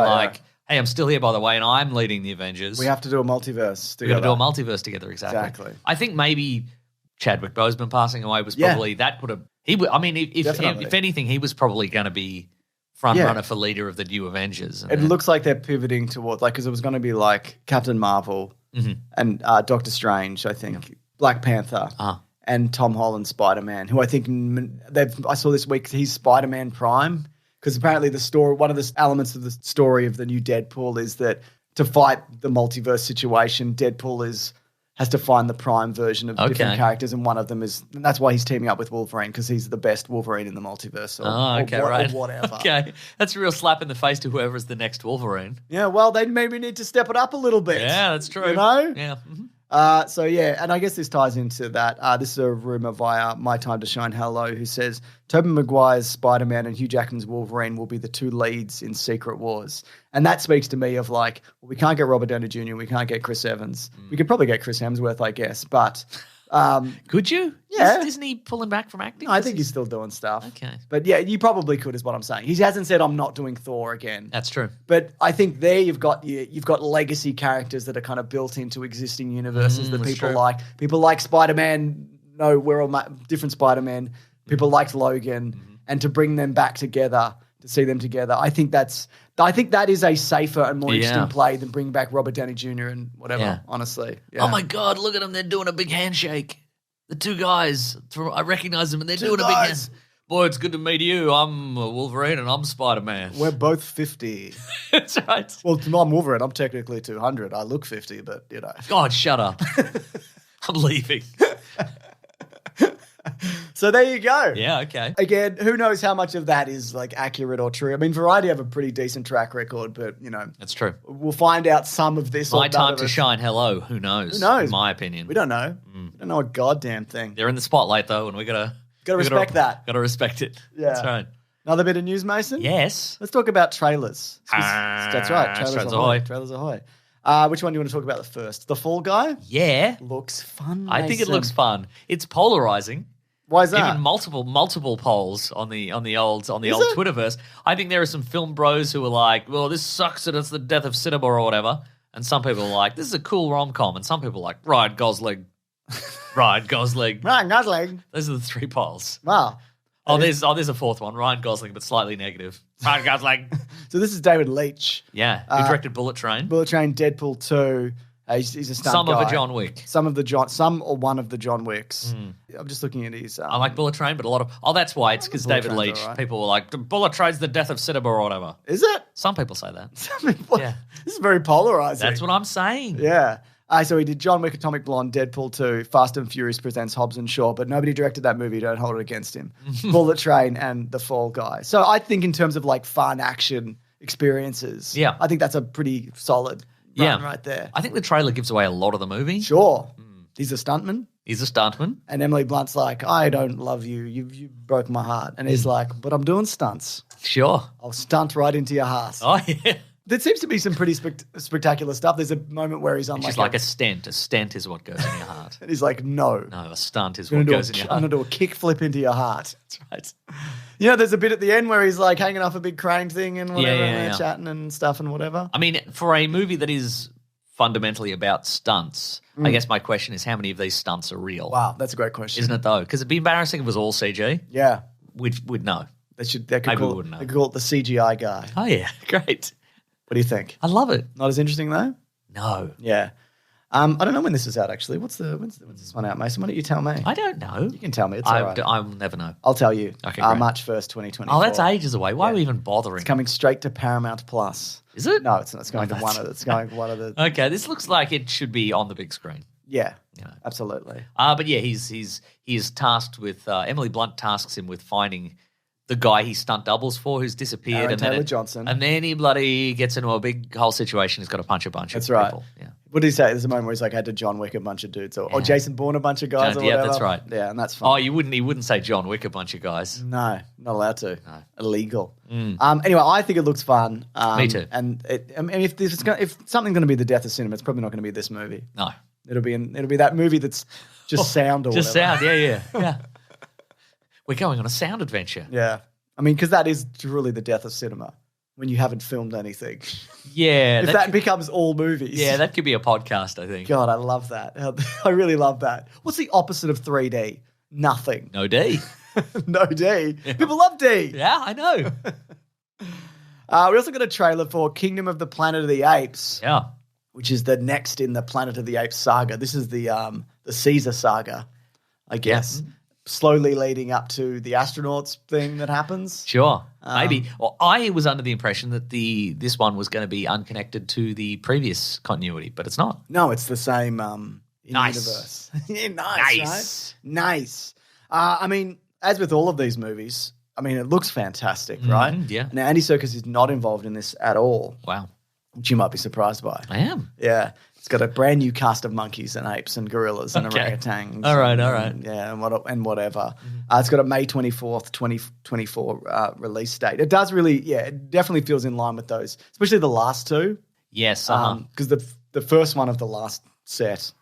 hey, I'm still here, by the way, and I'm leading the Avengers. We have to do a multiverse We together. got to do a multiverse together, exactly. I think maybe Chadwick Boseman passing away was probably that would have. If anything, he was probably going to be front runner for leader of the new Avengers. It looks like they're pivoting towards because it was going to be like Captain Marvel and Doctor Strange, I think, Black Panther. And Tom Holland Spider-Man, who I think I saw this week, he's Spider-Man Prime, because apparently one of the elements of the story of the new Deadpool is that to fight the multiverse situation, Deadpool has to find the Prime version of different characters, and one of them and that's why he's teaming up with Wolverine, because he's the best Wolverine in the multiverse, or whatever. Okay, that's a real slap in the face to whoever's the next Wolverine. Yeah, well, they maybe need to step it up a little bit. Yeah, that's true. You know? Yeah. And I guess this ties into that. This is a rumor via My Time to Shine Hello, who says Tobey Maguire's Spider-Man and Hugh Jackman's Wolverine will be the two leads in Secret Wars. And that speaks to me of we can't get Robert Downey Jr., we can't get Chris Evans. We could probably get Chris Hemsworth, I guess, but... could you? Yeah. Isn't he pulling back from acting? No, I think he's still doing stuff. Okay. But yeah, you probably could is what I'm saying. He hasn't said I'm not doing Thor again. That's true. But I think there you've got legacy characters that are kind of built into existing universes that people like. People like Spider-Man. No, we're all different Spider-Man. People liked Logan. And to bring them back together, to see them together, I think that is a safer and more interesting play than bringing back Robert Downey Jr. and whatever, honestly. Yeah. Oh my God, look at them. They're doing a big handshake. The two guys, I recognize them, and they're doing a big hand. Boy, it's good to meet you. I'm Wolverine and I'm Spider-Man. We're both 50. That's right. Well, no, I'm Wolverine. I'm technically 200. I look 50, but God, shut up. I'm leaving. So there you go. Yeah, okay. Again, who knows how much of that is accurate or true? I mean, Variety have a pretty decent track record, but that's true. We'll find out some of this. My time to shine. Hello. Who knows? Who knows? In my opinion, we don't know. We don't know a goddamn thing. They're in the spotlight though, and we gotta respect that. Gotta respect it. Yeah, that's right. Another bit of news, Mason. Yes. Let's talk about trailers. That's right. Trailers ahoy. Trailers ahoy. Which one do you want to talk about first? The Fall Guy? Yeah. Looks fun, I think it looks fun. It's polarizing. Why is that? Even multiple polls on the old Twitterverse. I think there are some film bros who are like, well, this sucks and it's the death of cinema or whatever. And some people are like, this is a cool rom-com. And some people are like, Ryan Gosling. Ryan Gosling. Ryan Gosling. Those are the three polls. Wow. There's a fourth one. Ryan Gosling, but slightly negative. Ryan Gosling. So this is David Leitch. Yeah, who directed Bullet Train. Bullet Train, Deadpool 2. He's a stunt Some guy. of a John Wick. Some or one of the John Wicks. I'm just looking at his... I like Bullet Train, but a lot of... Oh, that's why. It's because David Leitch. Right. People were like, Bullet Train's the death of cinema or whatever. Is it? Some people say that. Yeah. This is very polarizing. That's what I'm saying. Yeah. So he did John Wick, Atomic Blonde, Deadpool 2, Fast and Furious presents Hobbs and Shaw, but nobody directed that movie. Don't hold it against him. Bullet Train and The Fall Guy. So I think in terms of fun action experiences, I think that's a pretty solid run right there. I think the trailer gives away a lot of the movie. Sure. He's a stuntman. And Emily Blunt's like, I don't love you. You broke my heart. And he's like, but I'm doing stunts. Sure. I'll stunt right into your heart. Oh, yeah. There seems to be some pretty spectacular stuff. There's a moment where he's on It's just like a stent. A stent is what goes in your heart. and he's like, no. No, a stunt is what goes in your I'm heart. going to do a kick flip into your heart. That's right. You know, there's a bit at the end where he's like hanging off a big crane thing and whatever, Yeah, and they're yeah. chatting and stuff and whatever. I mean, for a movie that is fundamentally about stunts, I guess my question is how many of these stunts are real? Wow, that's a great question. Isn't it though? Because it'd be embarrassing if it was all CG. Yeah. We'd know. They could Maybe we call it, wouldn't know. they could call it the CGI guy. Oh yeah, great. What do you think? I love it. Not as interesting though? No, Yeah. I don't know when this is out actually. When's this one out, Mason? Why don't you tell me? I don't know. You can tell me. It's all right. I'll never know. I'll tell you. Okay, great. March 1st, 2024. Oh, that's ages away. Why are we even bothering? It's coming straight to Paramount Plus. Is it? No, it's not. It's going to that's- one of. It's going to one of the. Okay, this looks like it should be on the big screen. Yeah, You know. absolutely. But yeah, he's tasked with Emily Blunt tasks him with finding the guy he stunt doubles for who's disappeared. Aaron and then Taylor Johnson. And then he bloody gets into a big whole situation. He's got to punch a bunch That's of right. people. Yeah. What did he say? There's a moment where he's like, had to John Wick a bunch of dudes or Jason Bourne a bunch of guys or Yeah, whatever. that's right. Yeah, and that's Oh, fine. he wouldn't say John Wick a bunch of guys. No, not allowed to. No. Illegal. Anyway, I think it looks fun. Me too. And if something's going to be the death of cinema, it's probably not going to be this movie. No. It'll be that movie that's just sound or Just whatever. sound. Yeah. We're going on a sound adventure. Yeah. I mean, because that is truly the death of cinema when you haven't filmed anything. Yeah. If that becomes all movies. yeah, that could be a podcast, I think. God, I love that. I really love that. What's the opposite of 3D? Nothing. No D. No D. People love D. Yeah, I know. We also got a trailer for Kingdom of the Planet of the Apes, Yeah. which is the next in the Planet of the Apes saga. This is the Caesar saga, I guess. Slowly leading up to the astronauts thing that happens. Sure. Maybe. Well, I was under the impression that this one was going to be unconnected to the previous continuity, but it's not. No, it's the same Nice. universe. Yeah, Nice. Right? Nice. I mean, as with all of these movies, I mean, it looks fantastic, right? yeah. Now, Andy Serkis is not involved in this at all, Wow. which you might be surprised by. I am. Yeah. It's got a brand new cast of monkeys and apes and gorillas and Okay. orangutans. All right. Yeah, and whatever. It's got a May 24th, 2024 release date. It does really, it definitely feels in line with those, especially the last two. Yes. Because the first one of the last set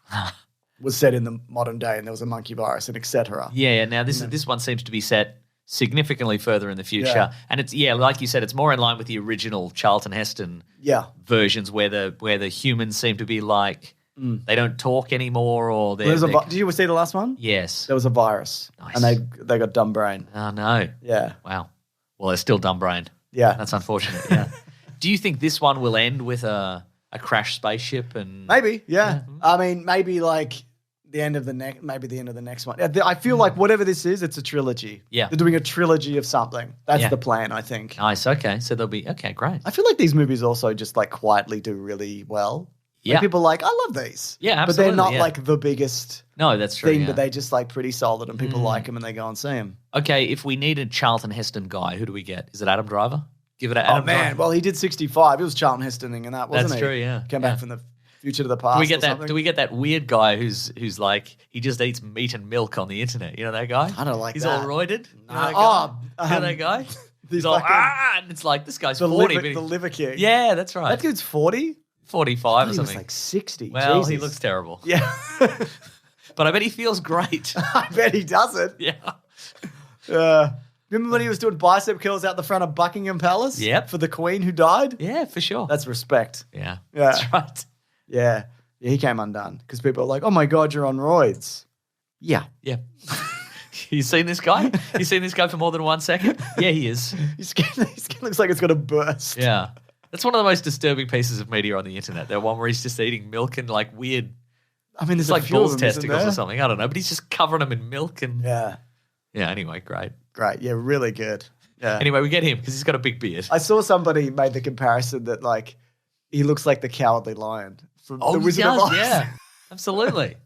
was set in the modern day and there was a monkey virus and etc. Yeah. Now this one seems to be set significantly further in the future, Yeah. and it's like you said, it's more in line with the original Charlton Heston Yeah. versions, where the humans seem to be like they don't talk anymore, or they're. Did you see the last one? Yes. There was a virus. Nice. And they got dumb brain. Oh no. Yeah. Wow. Well, they're still dumb brained. Yeah. That's unfortunate. Yeah. Do you think this one will end with a crashed spaceship and Maybe, yeah. I mean, maybe like the end of the next one. I feel like whatever this is, it's a trilogy. Yeah. They're doing a trilogy of something. That's Yeah. the plan, I think. Nice. Okay. So they'll be great. I feel like these movies also just like quietly do really well. Like, Yeah. people are like, I love these. Yeah, But they're absolutely, not yeah. like the biggest No, that's true. thing, yeah. but they just like pretty solid and people like them and they go and see them. Okay, if we need a Charlton Heston guy, who do we get? Is it Adam Driver? Give it to Adam Oh man, Driver. well he did 65. It was Charlton Hestoning and that, wasn't That's he? true, yeah. Came Yeah. back from the future to the past. Do we get or that? something? Do we get that weird guy who's like he just eats meat and milk on the internet? You know that guy? I don't like He's that. all roided. You know that Oh, guy? You know that guy? He's all fucking- and it's like this guy's the 40. liver, but he- the liver king. yeah, that's right. That dude's 40. 45 or He was something. like 60. Well, he Jesus. looks terrible. Yeah. But I bet he feels great. I bet he doesn't. yeah. Remember when he was doing bicep curls out the front of Buckingham Palace? Yep. For the Queen who died? Yeah, for sure. That's respect. yeah. Yeah. That's right. Yeah. Yeah, he came undone because people are like, oh my God, you're on roids. Yeah. Yeah. You seen this guy? You seen this guy for more than 1 second? Yeah, he is. His skin looks like it's going to burst. Yeah. That's one of the most disturbing pieces of media on the internet. That one where he's just eating milk and like weird, I mean, there's it's a like few of bull's them, isn't testicles or there? something. I don't know. But he's just covering them in milk and Yeah. anyway, great. Great. Yeah, really good. Yeah. Anyway, we get him because he's got a big beard. I saw somebody made the comparison that like he looks like the Cowardly Lion from The he Wizard of does, Oz. yeah. Absolutely.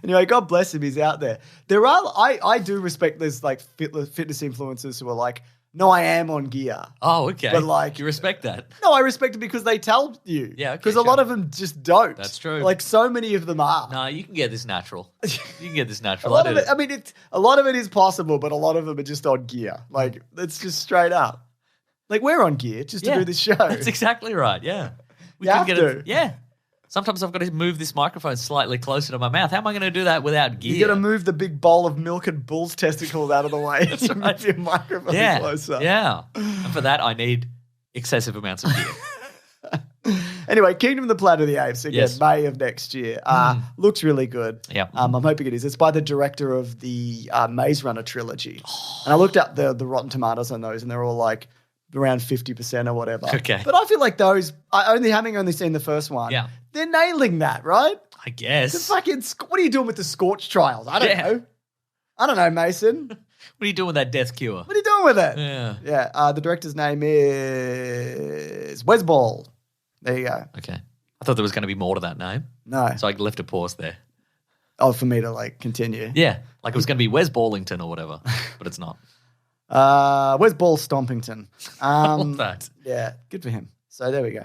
Anyway, God bless him. He's out there. There are, I do respect those like fitness influencers who are like, no, I am on gear. Oh, okay. But, like- you respect that. No, I respect it because they tell you. Yeah, okay, Because a lot sure. of them just don't. That's true. Like so many of them are. No, you can get this natural. You can get this A natural. lot I of do. it. I mean, a lot of it is possible, but a lot of them are just on gear. Like it's just straight up. Like, we're on gear just to do this show. That's exactly right, yeah. We You can have get to. it. Yeah. Sometimes I've got to move this microphone slightly closer to my mouth. How am I going to do that without gear? You got to move the big bowl of milk and bull's testicles out of the way. That's right. Move your microphone closer. Yeah. And for that, I need excessive amounts of gear. Anyway, Kingdom of the Planet of the Apes, again, Yes. May of next year. Looks really good. Yep. I'm hoping it is. It's by the director of the Maze Runner trilogy. And I looked up the Rotten Tomatoes on those, and they're all like around 50% or whatever. Okay. But I feel like those, having only seen the first one, Yeah. they're nailing that, right? I guess. The fucking, what are you doing with the Scorch trials? I don't know. I don't know, Mason. What are you doing with that death cure? What are you doing with it? Yeah. Yeah. The director's name is Wes Ball. There you go. Okay. I thought there was going to be more to that name. No. So I left a pause there. Oh, for me to like continue. Yeah. Like it was going to be Wes Ballington or whatever, but it's not. Where's Ball Stompington? Love that. Yeah, good for him. So there we go.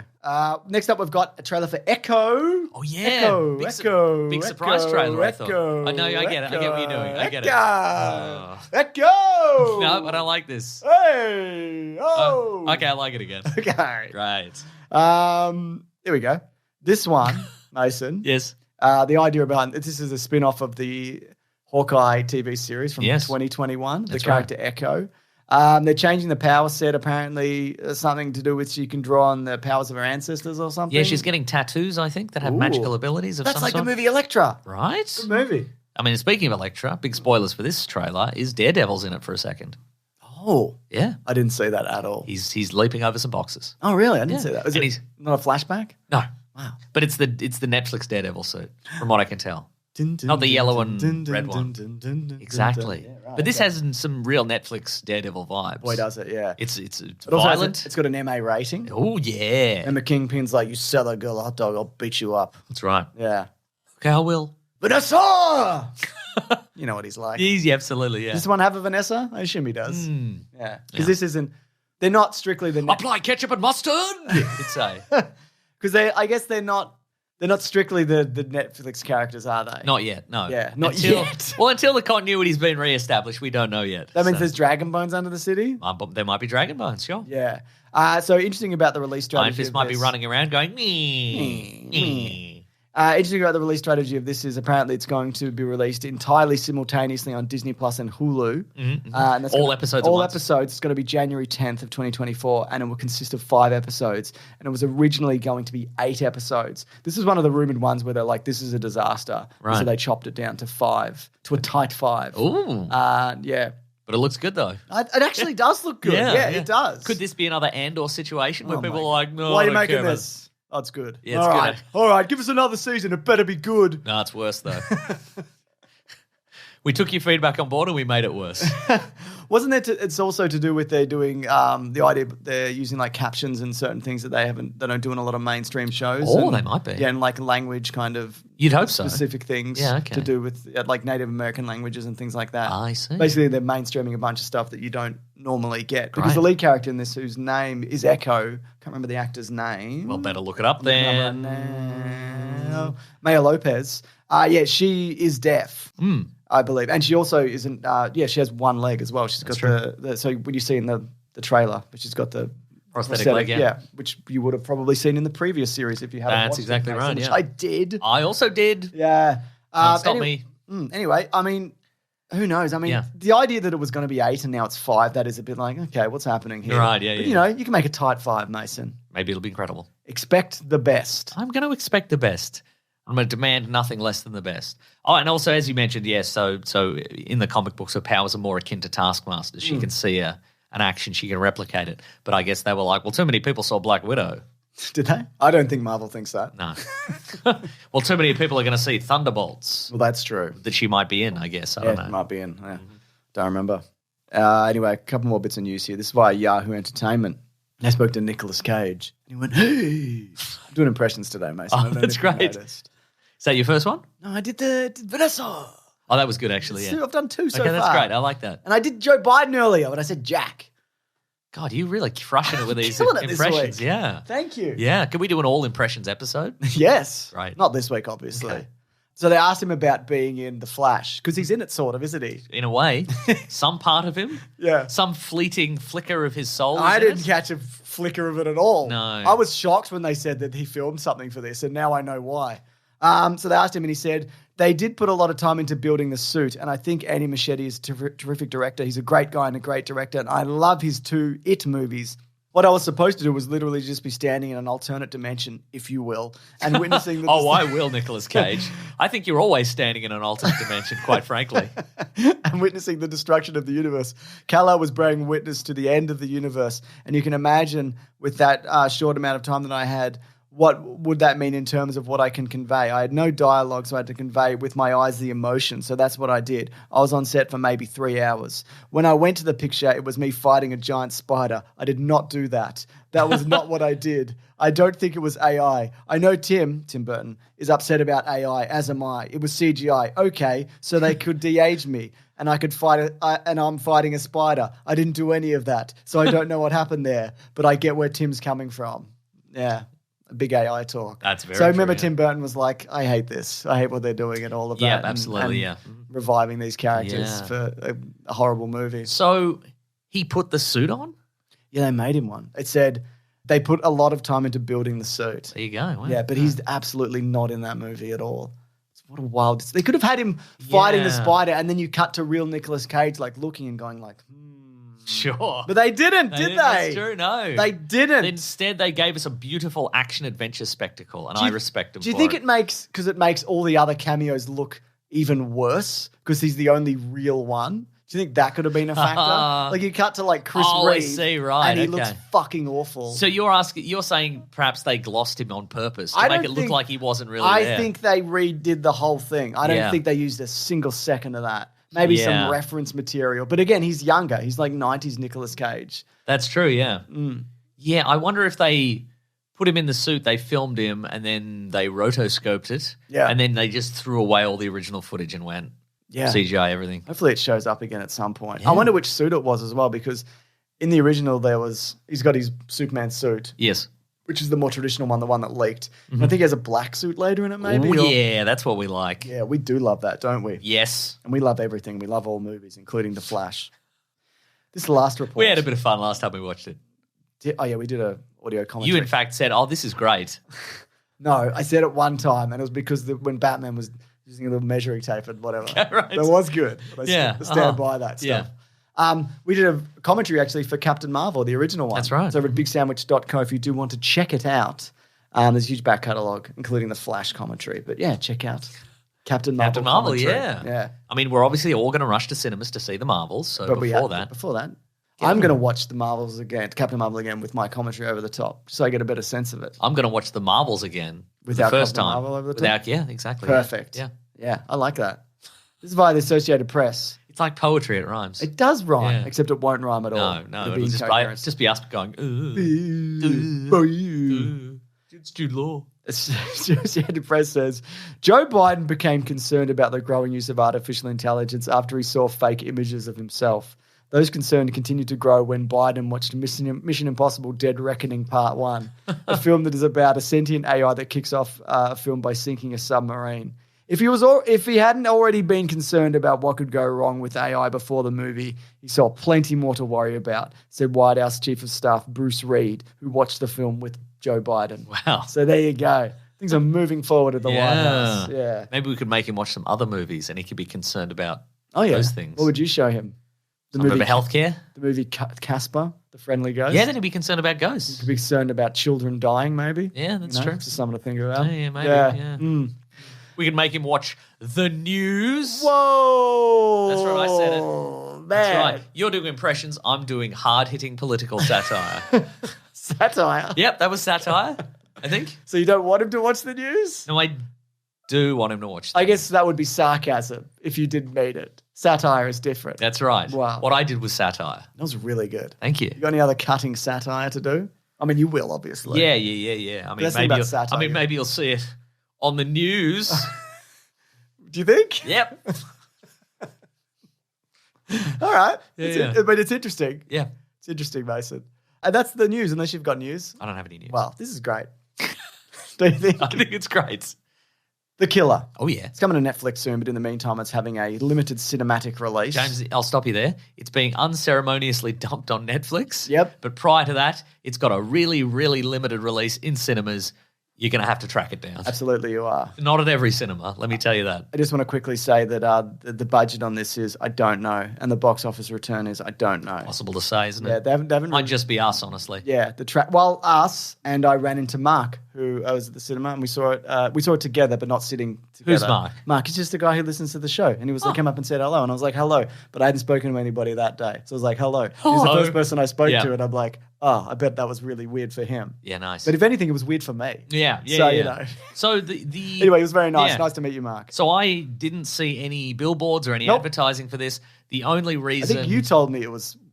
Next up, we've got a trailer for Echo. Oh, yeah. Echo. Big surprise trailer, I thought. I know, I get it. I get what you're doing. I get it. Echo. No, but I like this. Hey. Oh. Okay, I like it again. Okay. Great. Here we go. This one, Mason. Yes. The idea behind this is a spin-off of the Hawkeye TV series from Yes. 2021. That's the character Echo. They're changing the power set. Apparently, something to do with she can draw on the powers of her ancestors or something. Yeah, she's getting tattoos, I think, that have magical abilities of That's some like sort. the movie Elektra. Right? Good movie. I mean, speaking of Elektra, big spoilers for this trailer, is Daredevil's in it for a second. Oh, Yeah. I didn't see that at all. He's leaping over some boxes. Oh, really? I didn't Yeah. see that. Is And it he's- not a flashback? No. Wow. But it's the Netflix Daredevil suit, from what I can tell. Not the yellow and red one. Exactly. Yeah, right, But this okay. has some real Netflix Daredevil vibes. Boy, does it, yeah. It's But also violent. it's got an MA rating. Oh, yeah. And the Kingpin's like, you sell that girl a hot dog, I'll beat you up. That's right. Yeah. Okay, I will. Vanessa! You know what he's like. Easy, absolutely, yeah. Does this one have a Vanessa? I assume he does. Yeah. Because this isn't, they're not strictly the Apply ketchup and mustard, you'd say. because I guess they're not strictly the Netflix characters, are they? Not yet, no. Yeah, not until, yet. Well, until the continuity's been re-established, we don't know yet. That means So, there's dragon bones under the city? but there might be dragon bones, sure. Yeah. So interesting about the release strategy. Iron Fist of might be this- running around going, me. Interesting about the release strategy of this is apparently it's going to be released entirely simultaneously on Disney Plus and Hulu. And that's All gonna- episodes at All once. episodes. It's going to be January 10th of 2024, and it will consist of 5 episodes. And it was originally going to be 8 episodes. This is one of the rumored ones where they're like, this is a disaster. Right. So they chopped it down to 5, to a tight 5. Ooh. Yeah. But it looks good, though. It actually does look good. Yeah, it does. Could this be another and/or situation where Oh people my are like, no, Why I are you don't making care about this? Oh, it's good. Yeah, it's All good. right. All right, give us another season. It better be good. No, it's worse, though. We took your feedback on board and we made it worse. Wasn't it? It's also to do with they're doing the idea they're using like captions and certain things that they don't do in a lot of mainstream shows. Oh, and, they might be. Yeah, and like language kind of You'd hope so. specific things Yeah, okay. to do with like Native American languages and things like that. I see. Basically, they're mainstreaming a bunch of stuff that you don't normally get because Right. the lead character in this, whose name is Echo, can't remember the actor's name. Well, better look it up then. Now. Maya Lopez. Yeah, she is deaf. I believe, and she also isn't. She has one leg as well. She's got the so when you see in the trailer, but she's got the Prosthetic leg, yeah. which you would have probably seen in the previous series if you haven't. That's watched exactly it, right, which yeah. I did. I also did. Yeah, Stop any- me. Anyway, I mean, who knows? I mean, Yeah. the idea that it was going to be 8 and now it's 5, that is a bit like, okay, what's happening here? Right, yeah, But, yeah. you know, you can make a tight 5, Mason. Maybe it'll be incredible. Expect the best. I'm going to expect the best. I'm going to demand nothing less than the best. Oh, and also, as you mentioned, yes, so in the comic books, her powers are more akin to Taskmaster. She can see an action, she can replicate it. But I guess they were like, well, too many people saw Black Widow. Did they? I don't think Marvel thinks that. No. Well, too many people are going to see Thunderbolts Well, that's true. that she might be in, I guess. I Yeah, don't it know. might be in. Yeah. Don't remember. Anyway, a couple more bits of news here. This is via Yahoo Entertainment. I spoke to Nicolas Cage. And he went, hey. I'm doing impressions today, Mason. Oh, I don't know that's if you great. noticed. Is that your first one? No, I did Vanessa. Oh, that was good, actually, yeah. I've done 2 so Okay, far. that's great. I like that. And I did Joe Biden earlier when I said Jack. God, you're really crushing it with these Killing it this impressions. week. Yeah. Thank you. Yeah. Can we do an all impressions episode? Yes. Right. Not this week, obviously. Okay. So they asked him about being in The Flash because he's in it, sort of, isn't he? In a way, some part of him, Yeah. some fleeting flicker of his soul. I is in didn't it. catch a flicker of it at all. No. I was shocked when they said that he filmed something for this, and now I know why. So they asked him, and he said they did put a lot of time into building the suit, and I think Andy Muschietti is a terrific director. He's a great guy and a great director, and I love his 2 It movies. What I was supposed to do was literally just be standing in an alternate dimension, if you will, and witnessing the... Oh, I will, Nicolas Cage. I think you're always standing in an alternate dimension, quite frankly. and witnessing the destruction of the universe. Kal-El was bearing witness to the end of the universe, and you can imagine with that short amount of time that I had, what would that mean in terms of what I can convey? I had no dialogue, so I had to convey with my eyes the emotion. So that's what I did. I was on set for maybe 3 hours. When I went to the picture, it was me fighting a giant spider. I did not do that. That was not what I did. I don't think it was AI. I know Tim Burton, is upset about AI, as am I. It was CGI. Okay, so they could de-age me. And I could fight, and I'm fighting a spider. I didn't do any of that. So I don't know what happened there. But I get where Tim's coming from. Yeah. Big AI talk. That's very So I remember true, yeah. Tim Burton was like, I hate this. I hate what they're doing and all of that. Yeah, and- absolutely, and yeah. Reviving these characters Yeah. for a horrible movie. So he put the suit on? Yeah, they made him one. It said they put a lot of time into building the suit. There you go. Wow. Yeah, but he's absolutely not in that movie at all. What a wild... They could have had him fighting the Yeah. spider and then you cut to real Nicolas Cage like looking and going like, Sure. But they didn't, did they? That's true, no. They didn't. Instead, they gave us a beautiful action-adventure spectacle, and I respect them Do you for think it. it makes... Because it makes all the other cameos look even worse because he's the only real one? Do you think that could have been a factor? Like you cut to like Chris Oh, I Reeve see, right, and he okay. looks fucking awful. So you're saying perhaps they glossed him on purpose to I make don't it look think- like he wasn't really I there. think they redid the whole thing. I don't Yeah. think they used a single second of that. Maybe some Yeah. reference material. But again, he's younger. He's like 90s Nicolas Cage. That's true, yeah. Mm. Yeah, I wonder if they put him in the suit, they filmed him, and then they rotoscoped it, Yeah. and then they just threw away all the original footage and went Yeah. CGI everything. Hopefully it shows up again at some point. Yeah. I wonder which suit it was as well because in the original he's got his Superman suit, Yes. which is the more traditional one, the one that leaked. And I think he has a black suit later in it maybe. Ooh, or- yeah, that's what we like. Yeah, we do love that, don't we? Yes. And we love everything. We love all movies, including The Flash. This last report. We had a bit of fun last time we watched it. Oh, yeah, we did a audio commentary. You, in fact, said, oh, this is great. No, I said it one time, and it was because when Batman was using a little measuring tape and whatever. Right. That was good. But I Yeah, stand by that yeah. stuff. We did a commentary, actually, for Captain Marvel, the original one. That's right. It's over at bigsandwich.co if you do want to check it out. There's a huge back catalogue, including the Flash commentary. But yeah, check out Captain Marvel. Captain Marvel, commentary. yeah. Yeah. I mean, we're obviously all going to rush to cinemas to see the Marvels, so But before that. Before that, I'm going to watch the Marvels again, Captain Marvel again, with my commentary over the top, so I get a better sense of it. I'm going to watch the Marvels again Without the first Captain time. Marvel over the top? Without, yeah, exactly. Perfect. Yeah. Yeah, I like that. This is via the Associated Press. It's like poetry, it rhymes. It does rhyme, Yeah. except it won't rhyme at all. no, It'll it'll be just, incoherent. just be us going, it's Jude Law. Associated Press says Joe Biden became concerned about the growing use of artificial intelligence after he saw fake images of himself. Those concerns continued to grow when Biden watched Mission Impossible Dead Reckoning Part 1, a film that is about a sentient AI that kicks off a film by sinking a submarine. If he hadn't already been concerned about what could go wrong with AI before the movie, he saw plenty more to worry about, said White House Chief of Staff Bruce Reed, who watched the film with Joe Biden. Wow. So there you go. Things are moving forward at the White House. Yeah. Maybe we could make him watch some other movies and he could be concerned about Oh, yeah. those things. What would you show him? The Remember healthcare? The movie Casper, the friendly ghost. Yeah, then he'd be concerned about ghosts. Could be concerned about children dying, maybe. Yeah, that's true. Just something to think about. Yeah, maybe, yeah. Mm. We could make him watch the news. Whoa. That's right, I said it. Man. That's right. You're doing impressions. I'm doing hard-hitting political satire. Satire. Yep, that was satire, I think. So you don't want him to watch the news? No, I do want him to watch I that. guess that would be sarcasm if you didn't mean it. Satire is different. That's right. Wow. What I did was satire. That was really good. Thank you. You got any other cutting satire to do? I mean, you will, obviously. Yeah. I mean, That's the thing about maybe satire. maybe you'll see it on the news. Do you think? Yep. All right. Yeah. But it's interesting. Yeah. It's interesting, Mason. And that's the news, unless you've got news. I don't have any news. Wow, this is great. Do you think? I think it's great. The Killer. Oh, yeah. It's coming to Netflix soon, but in the meantime, it's having a limited cinematic release. James, I'll stop you there. It's being unceremoniously dumped on Netflix. Yep. But prior to that, it's got a really, really limited release in cinemas. You're going to have to track it down. Absolutely, you are. Not at every cinema, let me tell you that. I just want to quickly say that the budget on this is I don't know, and the box office return is I don't know. Possible to say, isn't Yeah, it? they haven't Might just be us, honestly. Yeah, us, and I ran into Mark, who I was at the cinema, and we saw it together, but not sitting together. Who's Mark? Mark is just the guy who listens to the show, and he was like, came up and said hello, and I was like, hello, but I hadn't spoken to anybody that day, so I was like, hello. He's the Hello. first person I spoke Yeah. to, and I'm like, oh, I bet that was really weird for him. Yeah, nice. But if anything, it was weird for me. yeah. So, yeah. you know. So the Anyway, it was very nice. Yeah. Nice to meet you, Mark. So I didn't see any billboards or any Nope. advertising for this. The only I reason think you told me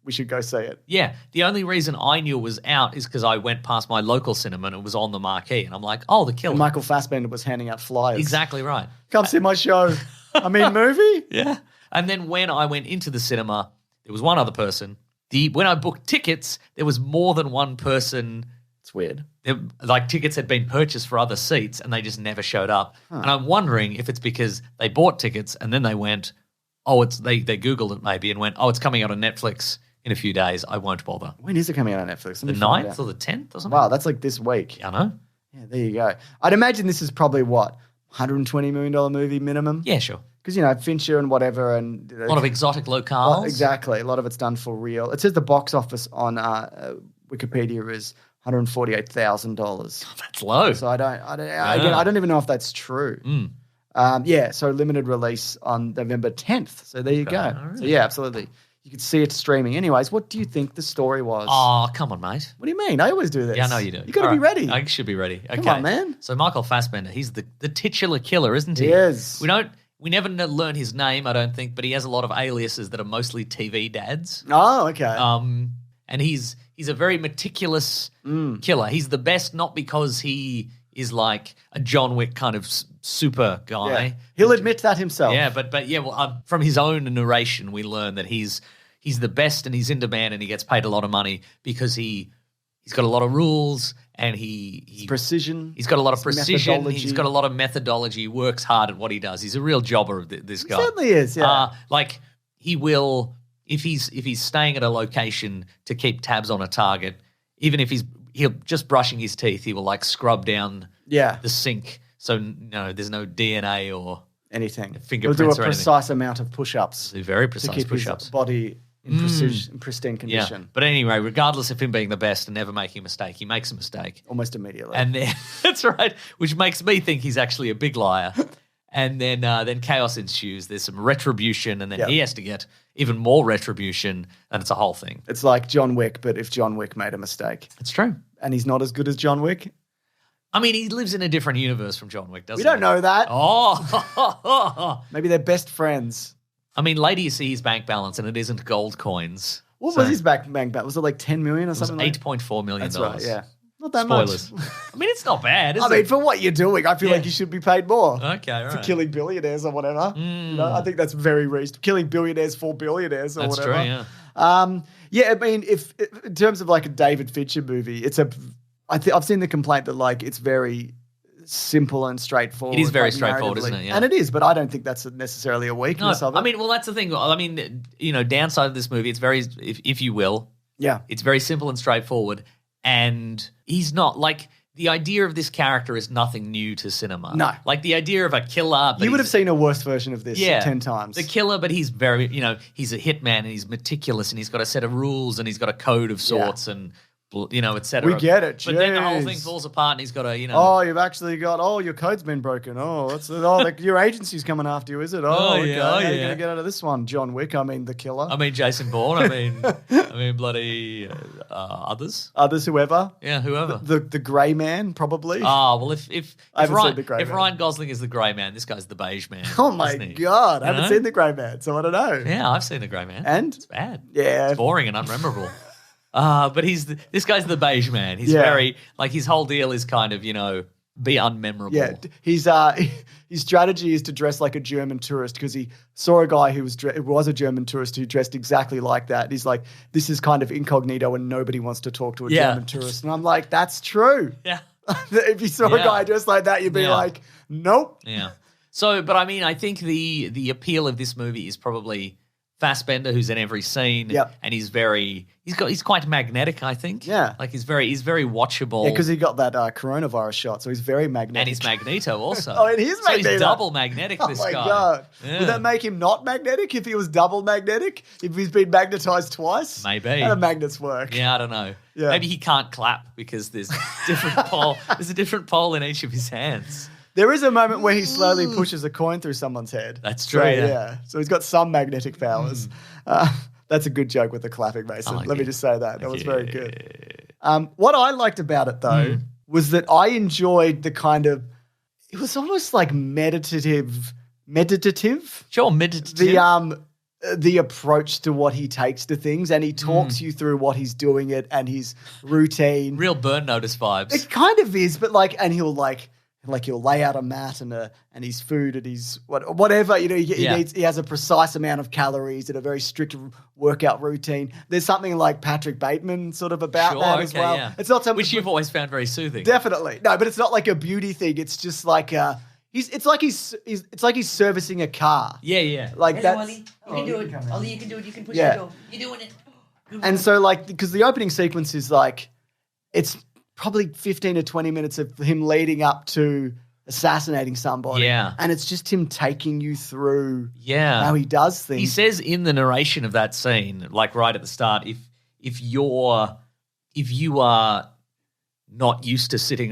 we should go see it. Yeah, the only reason I knew it was out is because I went past my local cinema and it was on the marquee, and I'm like, "Oh, The Killer." And Michael Fassbender was handing out flyers. Exactly right. Come see my show. I mean, movie? Yeah. And then when I went into the cinema, there was one other person. When I booked tickets, there was more than one person. It's weird. Like tickets had been purchased for other seats and they just never showed up. And I'm wondering if it's because they bought tickets and then they went, they Googled it maybe and went, it's coming out on Netflix in a few days. I won't bother. When is it coming out on Netflix? Let The me find 9th out. or the 10th or something? Wow, that's like this week. I know. Yeah, there you go. I'd imagine this is probably what, $120 million movie minimum? Yeah, sure. Because, Fincher and whatever. And A lot of exotic locales. Exactly. A lot of it's done for real. It says the box office on Wikipedia is $148,000. That's low. So I don't even know if that's true. So limited release on November 10th. So there you go. Alright. So yeah, absolutely. You could see it streaming. Anyways, what do you think the story was? Oh, come on, mate. What do you mean? I always do this. Yeah, I know you do. You got to be ready. I should be ready. Okay. Come on, man. So Michael Fassbender, he's the titular killer, isn't he? He is. We never learn his name, I don't think, but he has a lot of aliases that are mostly TV dads. Oh, okay. And he's a very meticulous killer. He's the best not because he is like a John Wick kind of super guy. Yeah. He'll admit that himself. Yeah, but from his own narration, we learn that he's the best and he's in demand and he gets paid a lot of money because he's got a lot of rules and he's precision. He's got a lot of his precision. methodology. He's got a lot of methodology. He works hard at what he does. He's a real jobber, this guy. He certainly is, yeah. Like he will, if he's staying at a location to keep tabs on a target, even if he'll just brushing his teeth, he will like scrub down Yeah. the sink so there's no DNA or Anything. fingerprints He'll do or a anything. precise amount of push-ups do very to precise keep push-ups. his body in pristine condition. Yeah, but anyway, regardless of him being the best and never making a mistake, he makes a mistake. Almost immediately. And then that's right, which makes me think he's actually a big liar. And then chaos ensues. There's some retribution, and then he has to get even more retribution, and it's a whole thing. It's like John Wick, but if John Wick made a mistake. It's true. And he's not as good as John Wick. I mean, he lives in a different universe from John Wick, doesn't We he? don't know that. Oh. Maybe they're best friends. I mean, later you see his bank balance, and it isn't gold coins. What was his bank balance? Was it like 10 million or It was something like that? $8.4 million. That's right, yeah. Not that Spoilers. much. I mean, it's not bad, is I it? mean, for what you're doing, I feel like you should be paid more. Okay, all For right. killing billionaires or whatever. I think that's very reasonable. Killing billionaires for billionaires or That's whatever. true, yeah. I mean, if in terms of like a David Fincher movie, I've seen the complaint that like it's very simple and straightforward. It is very like, straightforward, isn't narratively. it? Yeah. And it is, but I don't think that's necessarily a No, weakness of it. I mean, well, that's the thing. I mean, downside of this movie, it's very, if you will, yeah. it's very simple and straightforward. And he's not, like, the idea of this character is nothing new to cinema. No. Like, the idea of a killer. But You would have he's- seen a worse version of this 10 times. The killer, but he's very, he's a hitman and he's meticulous and he's got a set of rules and he's got a code of sorts and, et cetera. We get it, But then the whole jeez. thing falls apart and he's got a, Oh, you've actually got, your code's been broken. Your agency's coming after you, is it? Oh, Okay. yeah, How are you yeah. going to get out of this one? John Wick, the killer. I mean, Jason Bourne. I mean, bloody others. Others, whoever. Yeah, whoever. The grey man, probably. Oh, well, if I haven't Ryan, seen the grey if man. Ryan Gosling is the grey man, this guy's the beige man. Oh my isn't he? God. I You haven't know? seen the grey man, so I don't know. Yeah, I've seen the grey man. And? It's bad. Yeah. It's boring and unmemorable. But this guy's the beige man. He's Yeah. very, like, his whole deal is kind of, be unmemorable. Yeah, his strategy is to dress like a German tourist because he saw a guy who was a German tourist who dressed exactly like that. He's like, this is kind of incognito and nobody wants to talk to a Yeah. German tourist. And I'm like, that's true. Yeah. If you saw a guy dressed like that, you'd be like, nope. Yeah. So, but I mean, I think the appeal of this movie is probably Fassbender, who's in every scene, and he's quite magnetic. I think, like he's very watchable. Yeah, because he got that coronavirus shot, so he's very magnetic. And he's Magneto also. And he's Magneto. So he's double magnetic. This guy. Oh my god! Yeah. Would that make him not magnetic if he was double magnetic? If he's been magnetized twice? Maybe. How do magnets work? Yeah, I don't know. Yeah. Maybe he can't clap because there's different pole. There's a different pole in each of his hands. There is a moment where he slowly pushes a coin through someone's head. That's true, So, yeah. So he's got some magnetic powers. That's a good joke with the clapping, Mason. Let me just say that. That was very good. What I liked about it, though, was that I enjoyed the kind of – it was almost like meditative. Sure, meditative. The approach to what he takes to things, and he talks you through what he's doing it and his routine. Real Burn Notice vibes. It kind of is, but and he'll he'll lay out a mat and his food and his whatever, he needs. He has a precise amount of calories and a very strict workout routine. There's something like Patrick Bateman sort of about that as well. Yeah. It's not something which you've always found very soothing. Definitely. No, but it's not like a beauty thing. It's just like it's like he's servicing a car. Yeah. Like that. Ollie. You can do it. Ollie, you can do it. You can push Yeah. the door. You're doing it. Good And work. so because the opening sequence is it's probably 15 to 20 minutes of him leading up to assassinating somebody. Yeah. And it's just him taking you through Yeah. how he does things. He says in the narration of that scene, like right at the start, if you are not used to sitting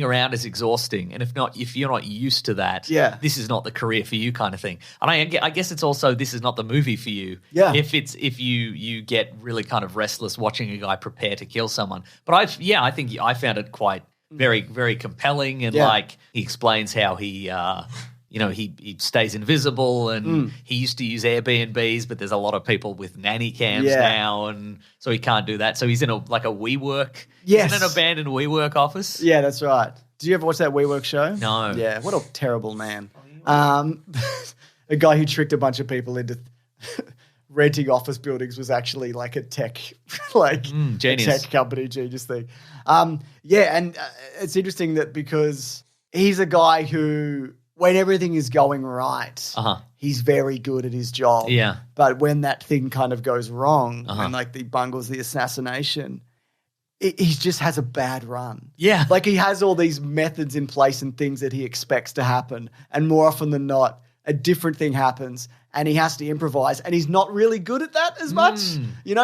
around is exhausting, and if you're not used to that, this is not the career for you, kind of thing. And I guess it's also this is not the movie for you. Yeah. If you get really kind of restless watching a guy prepare to kill someone. But I think I found it quite very, very compelling, and he explains how he he stays invisible, and he used to use Airbnbs, but there's a lot of people with nanny cams now, and so he can't do that. So he's in a WeWork. Yes. He's in an abandoned WeWork office. Yeah, that's right. Did you ever watch that WeWork show? No. Yeah, what a terrible man. A guy who tricked a bunch of people into renting office buildings was actually like a tech, genius. a tech company, genius thing. And it's interesting that because he's a guy who, when everything is going right, he's very good at his job. Yeah. But when that thing kind of goes wrong, when he bungles the assassination, he just has a bad run. Yeah. Like he has all these methods in place and things that he expects to happen. And more often than not, a different thing happens and he has to improvise. And he's not really good at that as much. He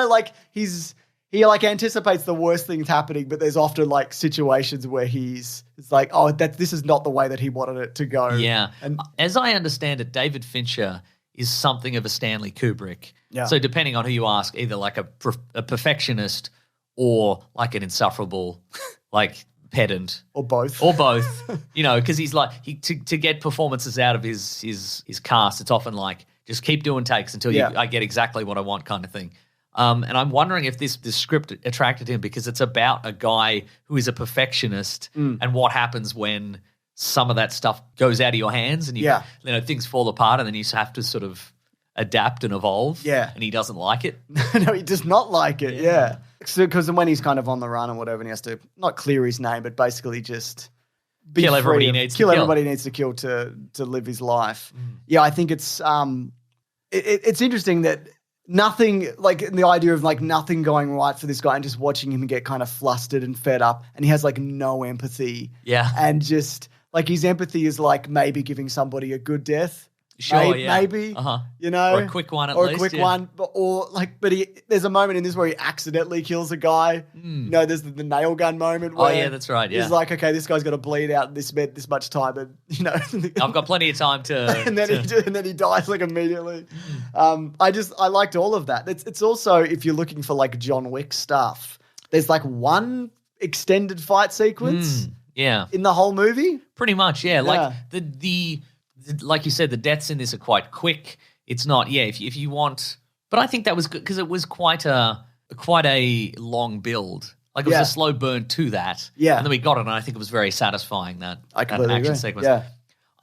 anticipates the worst things happening, but there's often situations where it's like, this is not the way that he wanted it to go. Yeah. And as I understand it, David Fincher is something of a Stanley Kubrick. Yeah. So depending on who you ask, either like a perfectionist or like an insufferable, pedant. or both. Or both, because he's to get performances out of his cast, it's often just keep doing takes until I get exactly what I want, kind of thing. And I'm wondering if this script attracted him because it's about a guy who is a perfectionist and what happens when some of that stuff goes out of your hands and things fall apart and then you have to sort of adapt and evolve. Yeah. And he doesn't like it. No, he does not like it. Yeah. Because when he's kind of on the run or whatever and he has to not clear his name, but basically just kill everybody he needs to kill. Everybody he needs to kill to live his life. Yeah, I think it's it's interesting that nothing, the idea of nothing going right for this guy and just watching him get kind of flustered and fed up, and he has no empathy. Yeah. And just his empathy is maybe giving somebody a good death. Sure, maybe, or a quick one at least, or a quick one, but there's a moment in this where he accidentally kills a guy. There's the nail gun moment. Where that's right. Yeah, he's like, okay, this guy's got to bleed out this much time, and I've got plenty of time to. and then he dies immediately. I liked all of that. It's also, if you're looking for John Wick stuff, there's one extended fight sequence. In the whole movie, pretty much. Yeah, the like you said, the deaths in this are quite quick. It's not, if you want, but I think that was good because it was quite a long build. It was a slow burn to that. Yeah, and then we got it, and I think it was very satisfying that action sequence. Yeah,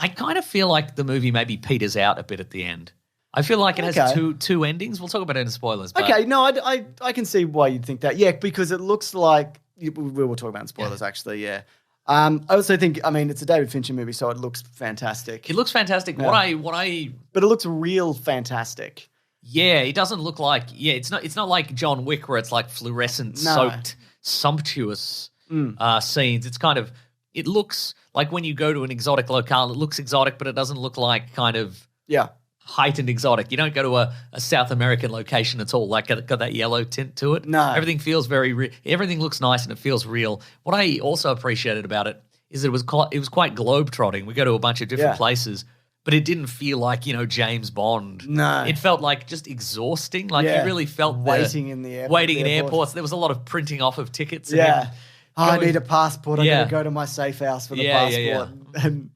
I kind of feel like the movie maybe peters out a bit at the end. I feel like it has two endings. We'll talk about it in spoilers. But okay, no, I can see why you'd think that. Yeah, because it looks like we will talk about in spoilers. Actually, yeah. I also think, I mean, it's a David Fincher movie, so it looks fantastic. It looks fantastic. Yeah. What I But it looks real fantastic. Yeah, it doesn't look like it's not like John Wick where it's like fluorescent soaked sumptuous scenes. It's kind of it looks like when you go to an exotic locale, it looks exotic, but it doesn't look like kind of heightened exotic. You don't go to a South American location at all. Like got that yellow tint to it. No. Everything feels very everything looks nice and it feels real. What I also appreciated about it is it was quite globe-trotting. We go to a bunch of different places. But it didn't feel like, James Bond. No. It felt like just exhausting. Like you really felt waiting in the airport. Waiting in airports. There was a lot of printing off of tickets. And Yeah. him I need a passport. I Yeah. gotta go to my safe house for the Yeah, passport. yeah, And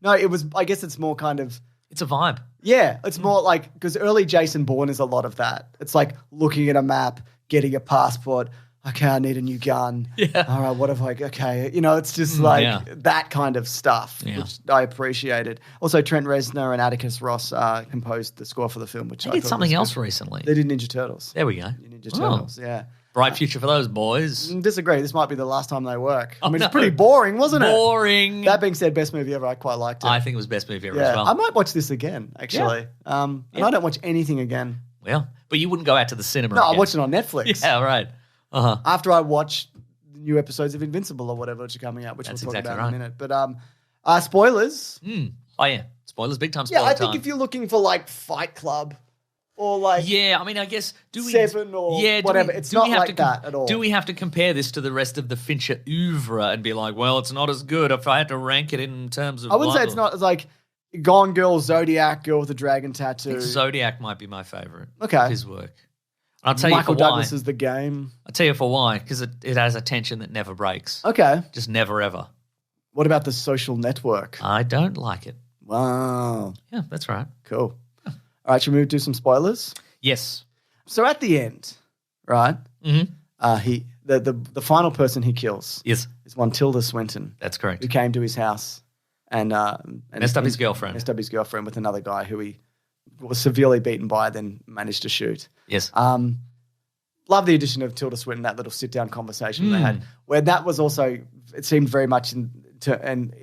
no, it was. I guess it's more kind of. It's a vibe. Yeah, it's more like because early Jason Bourne is a lot of that. It's like looking at a map, getting a passport. Okay, I need a new gun. Yeah. All right, what if okay, it's just like that kind of stuff, which I appreciated. Also, Trent Reznor and Atticus Ross composed the score for the film, which They I did thought something was else good. recently. They did Ninja Turtles. There we go. Ninja Turtles, yeah. Bright future for those boys. Disagree. This might be the last time they work. I mean, no. it's pretty boring, wasn't it? Boring. That being said, best movie ever. I quite liked it. I think it was best movie ever as well. I might watch this again, actually. And I don't watch anything again. Well, but you wouldn't go out to the cinema. No, I again. watch it on Netflix. Yeah, right. Uh-huh. After I watch the new episodes of Invincible or whatever, which are coming out, which That's we'll talk exactly about in a right. minute. But spoilers. Oh, yeah. Spoilers, big time Yeah, spoiler I think time. if you're looking for like Fight Club or like Yeah, I mean, I guess do we Seven or whatever, it's not like that at all. Do we have to compare this to the rest of the Fincher oeuvre and be like, well, it's not as good if I had to rank it in terms of? I wouldn't say it's not. It's like Gone Girl, Zodiac, Girl with a Dragon I Tattoo. think Zodiac might be my favorite. Okay. Of his work. I'll tell Michael you for Douglas why. is The Game. I'll tell you for why. Because it has a tension that never breaks. Okay. Just never ever. What about The Social Network? I don't like it. Wow. Yeah, that's right. Cool. All right, should we move to some spoilers? Yes. So at the end, right? Mm-hmm. He the final person he kills Yes, is one Tilda Swinton, that's correct. who came to his house and Messed up his girlfriend. Messed up his girlfriend with another guy who he was severely beaten by, then managed to shoot. Yes. Love the addition of Tilda Swinton, that little sit-down conversation they had, where that was also, it seemed very much in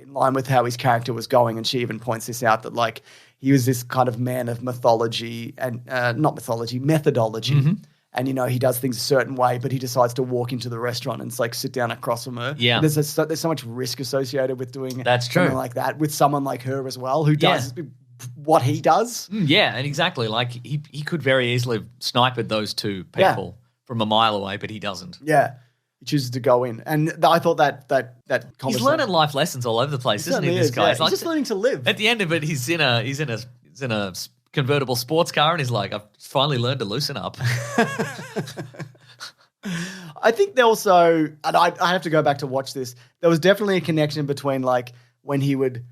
line with how his character was going, and she even points this out, that like he was this kind of man of mythology and methodology. And, he does things a certain way, but he decides to walk into the restaurant and it's like sit down across from her. Yeah. And there's so much risk associated with doing That's something true. like that with someone like her as well, who does what he does. Yeah, and exactly. Like he could very easily have sniped those two people from a mile away, but he doesn't. Yeah. He chooses to go in. And I thought that conversation. He's learning life lessons all over the place, isn't he? certainly This is, guy. yeah. It's He's just learning to live. At the end of it, he's in a convertible sports car, and he's like, I've finally learned to loosen up. I think there also, and I have to go back to watch this, there was definitely a connection between like when he would,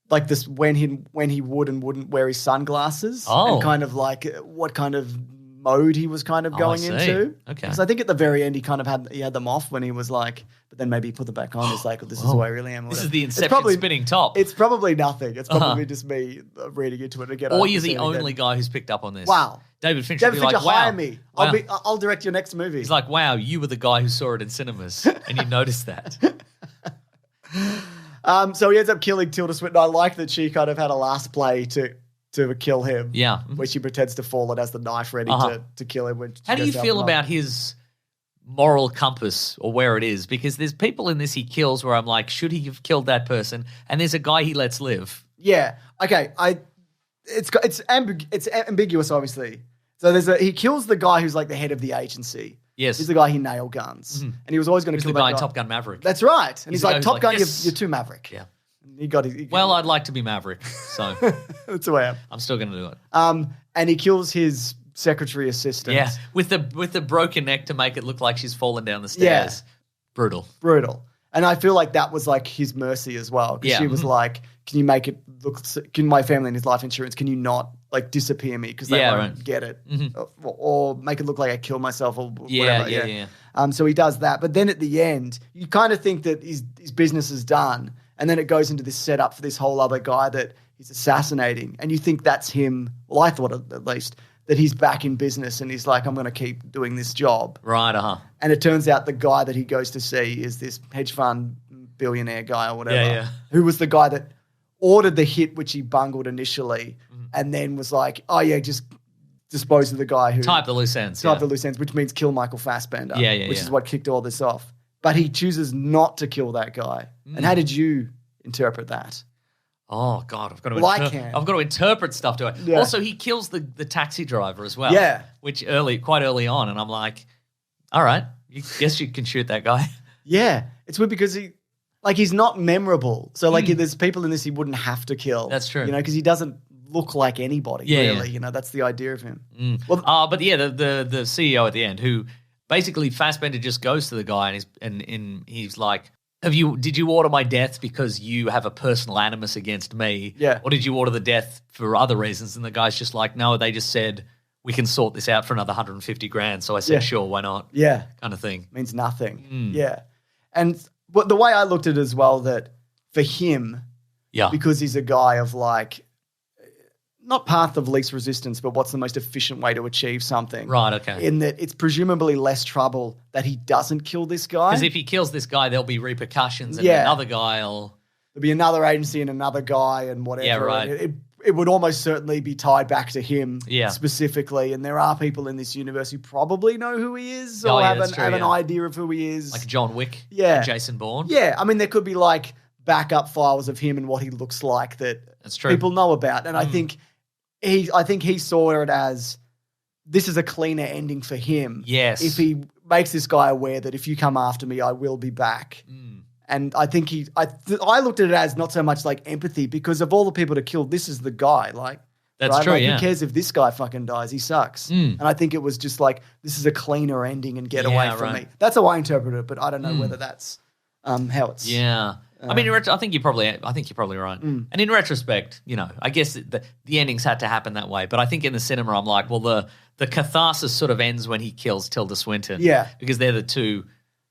like this, when he would and wouldn't wear his sunglasses, and kind of like what kind of mode he was kind of going see. into. Okay. Because I think at the very end he kind of had them off when he was like, but then maybe he put them back on. It's like, this is who I really am. or This whatever. is the It's Inception probably- spinning top. It's probably nothing. It's probably just me reading into it again. Or you're the only guy who's picked up on this. Wow. David Fincher David would be Fincher, like, wow. hire me. Wow. I'll direct your next movie. He's like, wow, you were the guy who saw it in cinemas, and you noticed that. So he ends up killing Tilda Swinton. I like that she kind of had a last play to kill him. Yeah. Where she pretends to fall and has the knife ready to kill him. When she How do you goes down feel the about his moral compass or where it is? Because there's people in this he kills where I'm like, should he have killed that person? And there's a guy he lets live. Yeah. Okay. It's ambiguous, obviously. So he kills the guy who's like the head of the agency. Yes. He's the guy he nail guns. And he was always going to Who's kill the that guy in Top Gun Maverick. That's right. And he's the guy like, who's Top like, Gun, yes. you're too Maverick. Yeah. And he got his. Well, I'd like to be Maverick, so That's the way I am. I'm still going to do it. And he kills his secretary assistant. Yeah, with the broken neck to make it look like she's fallen down the stairs. Yeah. Brutal. And I feel like that was like his mercy as well. Because Yeah. she was like, can you make it look, can my family and his life insurance, can you not like disappear me because they Yeah, won't right. get it? Or make it look like I killed myself or Yeah, whatever. yeah. So he does that. But then at the end, you kind of think that his business is done. And then it goes into this setup for this whole other guy that he's assassinating. And you think that's him. Well, I thought at least that he's back in business and he's like, I'm going to keep doing this job. Right, And it turns out the guy that he goes to see is this hedge fund billionaire guy or whatever, Yeah. who was the guy that ordered the hit, which he bungled initially, and then was like, oh yeah, just dispose of the guy who Type the loose ends. type the loose ends, which means kill Michael Fassbender, which is what kicked all this off. But he chooses not to kill that guy. And how did you interpret that? Oh God, I've got to. Well, I've got to interpret stuff to it. Yeah. Also, he kills the taxi driver as well. Yeah. which quite early on, and I'm like, all right, guess you can shoot that guy. Yeah, it's weird because he's not memorable. So there's people in this he wouldn't have to kill. That's true. Because he doesn't look like anybody. Yeah, really. yeah. That's the idea of him. Well, but yeah, the CEO at the end, who basically Fassbender just goes to the guy and he's like, did you order my death because you have a personal animus against me? Yeah. Or did you order the death for other reasons? And the guy's just like, no, they just said we can sort this out for another 150 grand. So I said, sure, why not? Yeah. Kind of thing. Means nothing. Yeah. And the way I looked at it as well, that for him, because he's a guy of not path of least resistance, but what's the most efficient way to achieve something. Right, okay. In that it's presumably less trouble that he doesn't kill this guy. Because if he kills this guy, there'll be repercussions, and Yeah. another guy will. There'll be another agency and another guy and whatever. Yeah, right. And it would almost certainly be tied back to him Yeah. specifically. And there are people in this universe who probably know who he is Oh, or yeah, have that's an true, yeah. idea of who he is. Like John Wick Yeah. and Jason Bourne. Yeah, I mean, there could be backup files of him and what he looks like that That's true. people know about. And I think he saw it as this is a cleaner ending for him. Yes. If he makes this guy aware that if you come after me, I will be back. And I think I looked at it as not so much like empathy, because of all the people to kill, this is the guy. That's true, yeah. Who cares if this guy fucking dies? He sucks. And I think it was just this is a cleaner ending and get away from me. That's how I interpret it, but I don't know whether that's how it's. Yeah. I mean, I think you're probably right. And in retrospect, I guess the endings had to happen that way. But I think in the cinema, I'm like, well, the catharsis sort of ends when he kills Tilda Swinton. Yeah. Because they're the two.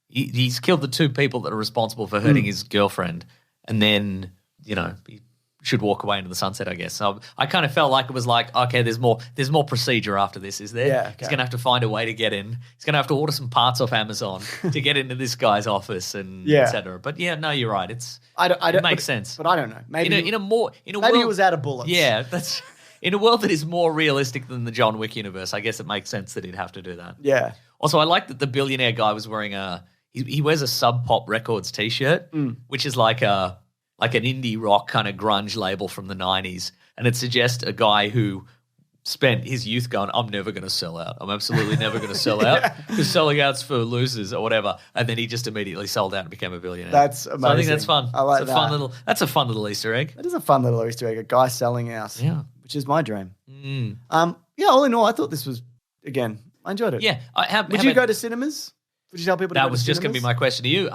He's killed the two people that are responsible for hurting his girlfriend, and then he should walk away into the sunset, I guess. So I kind of felt like it was like, okay, there's more procedure after this, is there? Yeah, okay. He's going to have to find a way to get in. He's going to have to order some parts off Amazon to get into this guy's office and et cetera. But yeah, no, you're right. It makes sense. But I don't know. Maybe in a world, he was out of bullets. Yeah, that's in a world that is more realistic than the John Wick universe. I guess it makes sense that he'd have to do that. Yeah. Also, I like that the billionaire guy was wearing he wears a Sub Pop Records t-shirt, which is like an indie rock kind of grunge label from the 90s. And it suggests a guy who spent his youth going, I'm never going to sell out. I'm absolutely never going to sell out because selling out's for losers or whatever. And then he just immediately sold out and became a billionaire. That's amazing. So I think that's fun. I like it's that. That's a fun little Easter egg. That is a fun little Easter egg, a guy selling out. Yeah. Which is my dream. All in all, I thought this was, again, I enjoyed it. Yeah. Would you go to cinemas? Would you tell people to go to That was just going to be my question to you.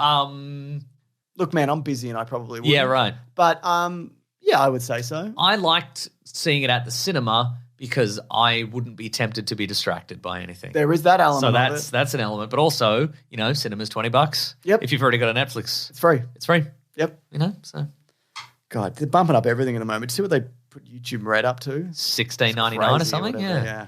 Look, man, I'm busy and I probably wouldn't. Yeah, right. But, I would say so. I liked seeing it at the cinema because I wouldn't be tempted to be distracted by anything. There is that element So of it. that's an element. But also, cinema's $20. Yep. If you've already got a Netflix, It's free. it's free. Yep. So God, they're bumping up everything at the moment. See what they put YouTube Red up to? $16.99 or Crazy something. whatever, Yeah.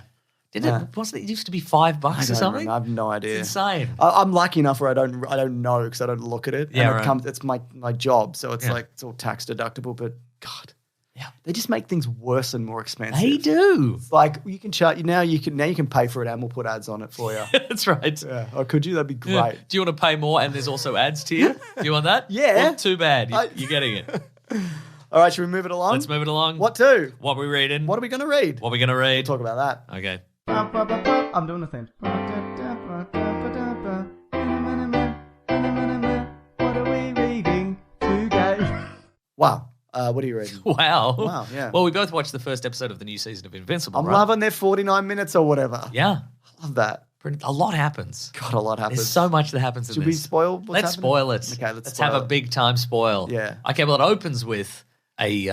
Didn't it? Wasn't it used to be $5 or something? I have no idea. It's insane. I'm lucky enough where I don't know because I don't look at it. Yeah, and right. it's my job, so it's Yeah. it's all tax deductible. But God, Yeah. they just make things worse and more expensive. They do. It's like you can charge now. You can pay for it, and we'll put ads on it for you. That's right. Yeah. Oh, could you? That'd be great. Yeah. Do you want to pay more and there's also ads to you? Do you want that? Yeah. Well, too bad. You're getting it. All right, should we move it along? Let's move it along. What to? What are we reading? What are we going to read? What are we going to read? Talk about that. Okay. I'm doing the thing. What are we reading today? Wow. What are you reading? Wow. Wow, yeah. Well, we both watched the first episode of the new season of Invincible, I'm right? loving their 49 minutes or whatever. Yeah. I love that. A lot happens. God, a lot happens. There's so much that happens in Should this. we spoil what's Let's happening? spoil it. Okay, let's spoil have a it. big time spoil. Yeah. Okay, well, it opens with a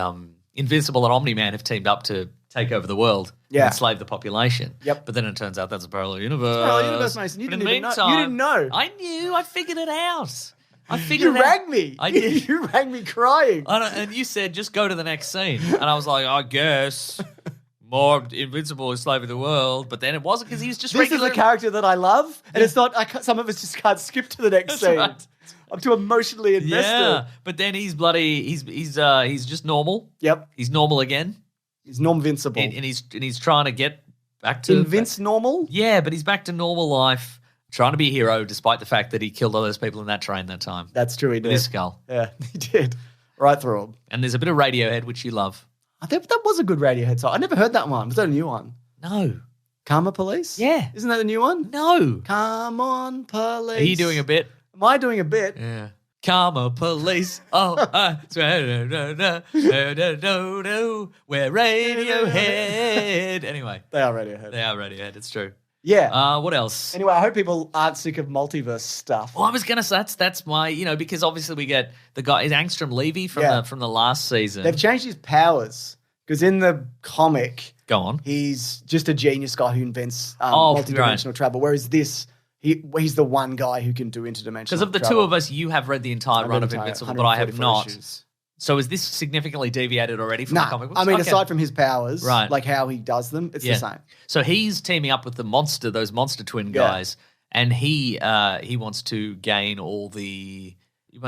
Invincible and Omni-Man have teamed up to take over the world Yeah. and enslave the population. Yep. But then it turns out that's a parallel universe. Parallel universe, Mason. You But in didn't the even know. meantime, You didn't know. I knew. I figured it out. You rang me. I did. You rang me crying. And you said, just go to the next scene. And I was like, I guess more Invincible is slaving the world. But then it wasn't because he was just This regular. is a character that I love, and it's not. Some of us just can't skip to the next That's scene. right. I'm too emotionally invested. Yeah, but then he's bloody. He's just normal. Yep. He's normal again, He's non-vincible. and he's trying to get back to normal? Yeah, but he's back to normal life, trying to be a hero, despite the fact that he killed all those people in that train that time. That's true, he With did. his skull. Yeah, he did. Right through him. And there's a bit of Radiohead, which you love. I think that was a good Radiohead song. I never heard that one. Was that a new one? No, Karma Police? Yeah. Isn't that the new one? no. Come on, police. Are you doing a bit? Am I doing a bit? Yeah. Karma police. Oh, I swear, no. We're Radiohead. Anyway, They are Radiohead. they are Radiohead. It's true. Yeah. What else? Anyway, I hope people aren't sick of multiverse stuff. Well, I was gonna say that's my because obviously we get the guy is Angstrom Levy from Yeah. the last season. They've changed his powers because in the comic, Go on. he's just a genius guy who invents Oh, multidimensional travel. Whereas this, he's the one guy who can do interdimensional. Because of the travel. two of us, you have read the entire run of Invincible, but I have 144 not. issues. So is this significantly deviated already from No, the comic books? I mean, Okay. aside from his powers, Right. like how he does them, it's the same. So he's teaming up with those monster twin Yeah. guys, and he wants to gain all the.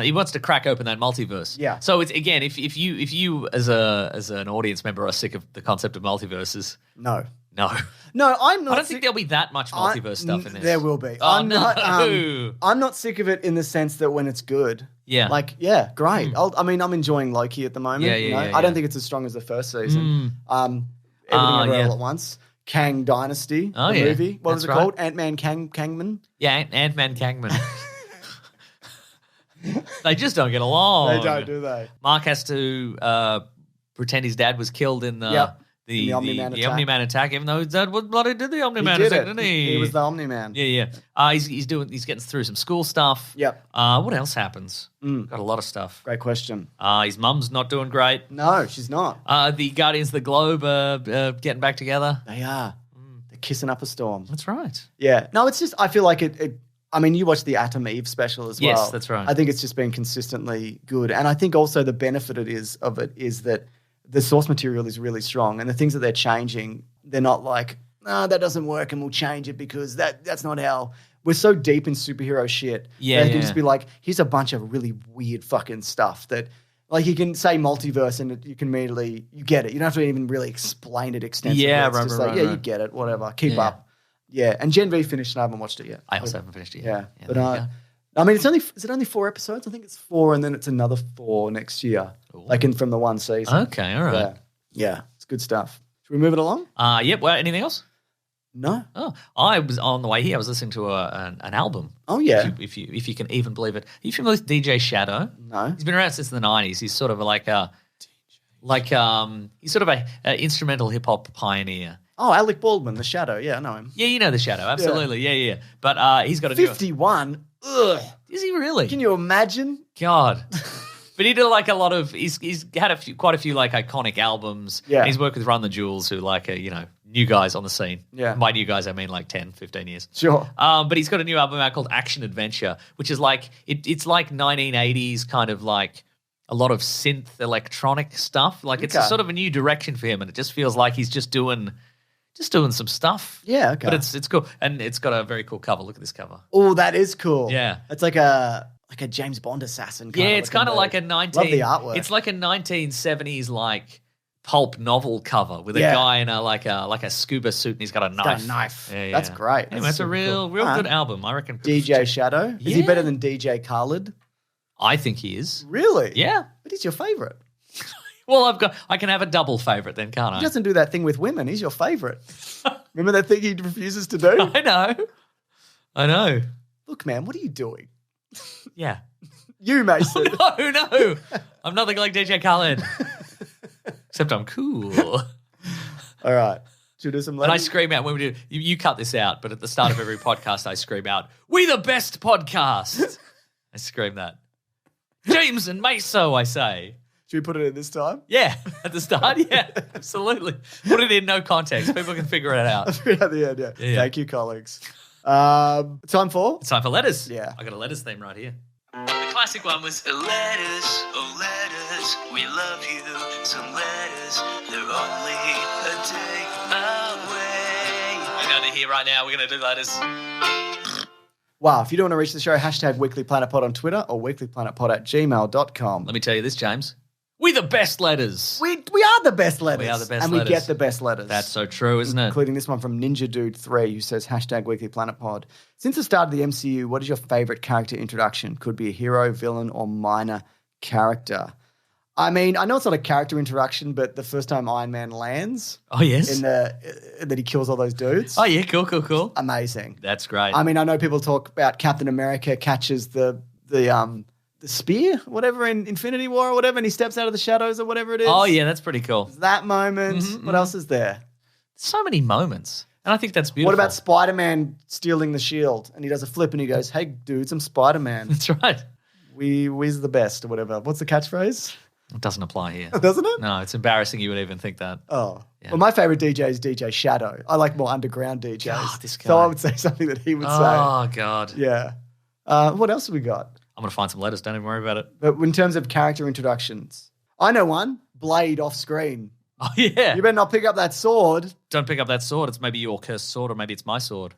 He wants to crack open that multiverse. Yeah. So it's again, if you as an audience member are sick of the concept of multiverses, No, no, I'm not. I don't think there'll be that much multiverse stuff in this. There will be. Oh, I'm no. not. I'm not sick of it in the sense that when it's good. Yeah. Like, yeah, great. I'm enjoying Loki at the moment. Yeah, you yeah, know? yeah, I don't yeah. think it's as strong as the first season. Everything Everywhere yeah. All at Once. Kang Dynasty, Oh, the yeah. movie. What was That's it called? right. Ant-Man Kangman? Yeah, Ant-Man Kangman. They just don't get along. They don't, do they? Mark has to pretend his dad was killed in the Yep. the, In the Omni-Man attack. Omni-Man attack, even though his dad was bloody did the Omni-Man He did attack, it. didn't he? He was the Omni-Man. Yeah. He's getting through some school stuff. Yep. What else happens? Got a lot of stuff. Great question. His mum's not doing great. No, she's not. The Guardians of the Globe are getting back together. They are. They're kissing up a storm. That's right. Yeah. No, it's just, I feel like it I mean, you watched the Atom Eve special as well. Yes, that's right. I think it's just been consistently good. And I think also the benefit is that the source material is really strong. And the things that they're changing, they're not like, no, that doesn't work and we'll change it because that's not how. We're so deep in superhero shit. Yeah, They can yeah. just be like, here's a bunch of really weird fucking stuff that, like, you can say multiverse and you can immediately, you get it. You don't have to even really explain it extensively. Yeah, It's right, just right, like, right, you right. get it, whatever. Keep Yeah. up. Yeah, and Gen V finished and I haven't watched it yet. I also haven't finished it Yeah, yet. but there you go. I mean, is it only 4 episodes? I think it's 4, and then it's another 4 next year, from the one season. Okay, all right. Yeah, it's good stuff. Should we move it along? Yep. Well, anything else? No. Oh, I was on the way here. I was listening to an album. Oh yeah. If you can even believe it. Are you familiar with DJ Shadow? No. He's been around since the 90s. He's sort of he's sort of a instrumental hip hop pioneer. Oh, Alec Baldwin, The Shadow. Yeah, I know him. Yeah, you know the Shadow, absolutely. Yeah. But he's got a new. 51. Ugh. Is he really? Can you imagine? God. But he did like a lot of. He's had quite a few like iconic albums. Yeah. He's worked with Run the Jewels, who like new guys on the scene. Yeah. By new guys, I mean like 10, 15 years. Sure. But he's got a new album out called Action Adventure, which is like it's like 1980s kind of like a lot of synth electronic stuff. Like it's a Okay. sort of a new direction for him, and it just feels like he's just doing some stuff. Yeah. Okay. But it's cool, and it's got a very cool cover. Look at this cover. Oh, that is cool. Yeah. It's like a James Bond assassin. Yeah, it's kind of like a Love the artwork. It's like a 1970s like pulp novel cover with a Yeah. guy in a scuba suit and he's got a knife. got a knife. Yeah, That's great. Anyway, That's it's a super real cool. good Alright. album. I reckon. DJ Shadow. Is he Yeah. better than DJ Khaled? I think he is. Really? Yeah. But he's your favorite. Well, I can have a double favorite then, can't I? He doesn't do that thing with women. He's your favorite. Remember that thing he refuses to do? I know. Look, man, what are you doing? Yeah. You, Mason. No. I'm nothing like DJ Khaled. Except I'm cool. All right. Should we do some And I letters? scream out when we do. You cut this out, but at the start of every podcast, I scream out, "We the best podcast." I scream that. James and Meso, I say. Should we put it in this time? Yeah, at the start. Yeah, absolutely. Put it in no context. People can figure it out. At the end, yeah. Yeah. Thank you, colleagues. Time for? It's time for letters. Yeah. I got a letters theme right here. The classic one was Letters, oh letters, we love you. Some letters, they're only a day away. we're going to hear right now. We're going to do letters. Wow, if you do want to reach the show, hashtag weeklyplanetpod on Twitter or weeklyplanetpod@gmail.com. Let me tell you this, James. We the best letters. We are the best letters. We are the best and letters. we get the best letters. That's so true, isn't it? Including this one from Ninja Dude 3 who says hashtag weeklyplanetpod. Since the start of the MCU, what is your favorite character introduction? Could be a hero, villain, or minor character. I mean, I know it's not a character introduction, but the first time Iron Man lands Oh, yes. that he kills all those dudes. Oh, yeah, cool. Amazing. That's great. I mean, I know people talk about Captain America catches the spear, whatever, in Infinity War or whatever, and he steps out of the shadows or whatever it is. Oh, yeah, that's pretty cool. That moment. What else is there? So many moments. And I think that's beautiful. What about Spider-Man stealing the shield? And he does a flip and he goes, hey, dudes, I'm Spider-Man. That's right. We's the best or whatever. What's the catchphrase? It doesn't apply here. Doesn't it? No, it's embarrassing you would even think that. Oh. Yeah. Well, my favorite DJ is DJ Shadow. I like more underground DJs. God, this So guy. I would say something that he would Oh, God. say. Yeah. What else have we got? I'm going to find some letters. Don't even worry about it. But in terms of character introductions, I know one. Blade off screen. Oh, yeah. You better not pick up that sword. Don't pick up that sword. It's maybe your cursed sword or maybe it's my sword.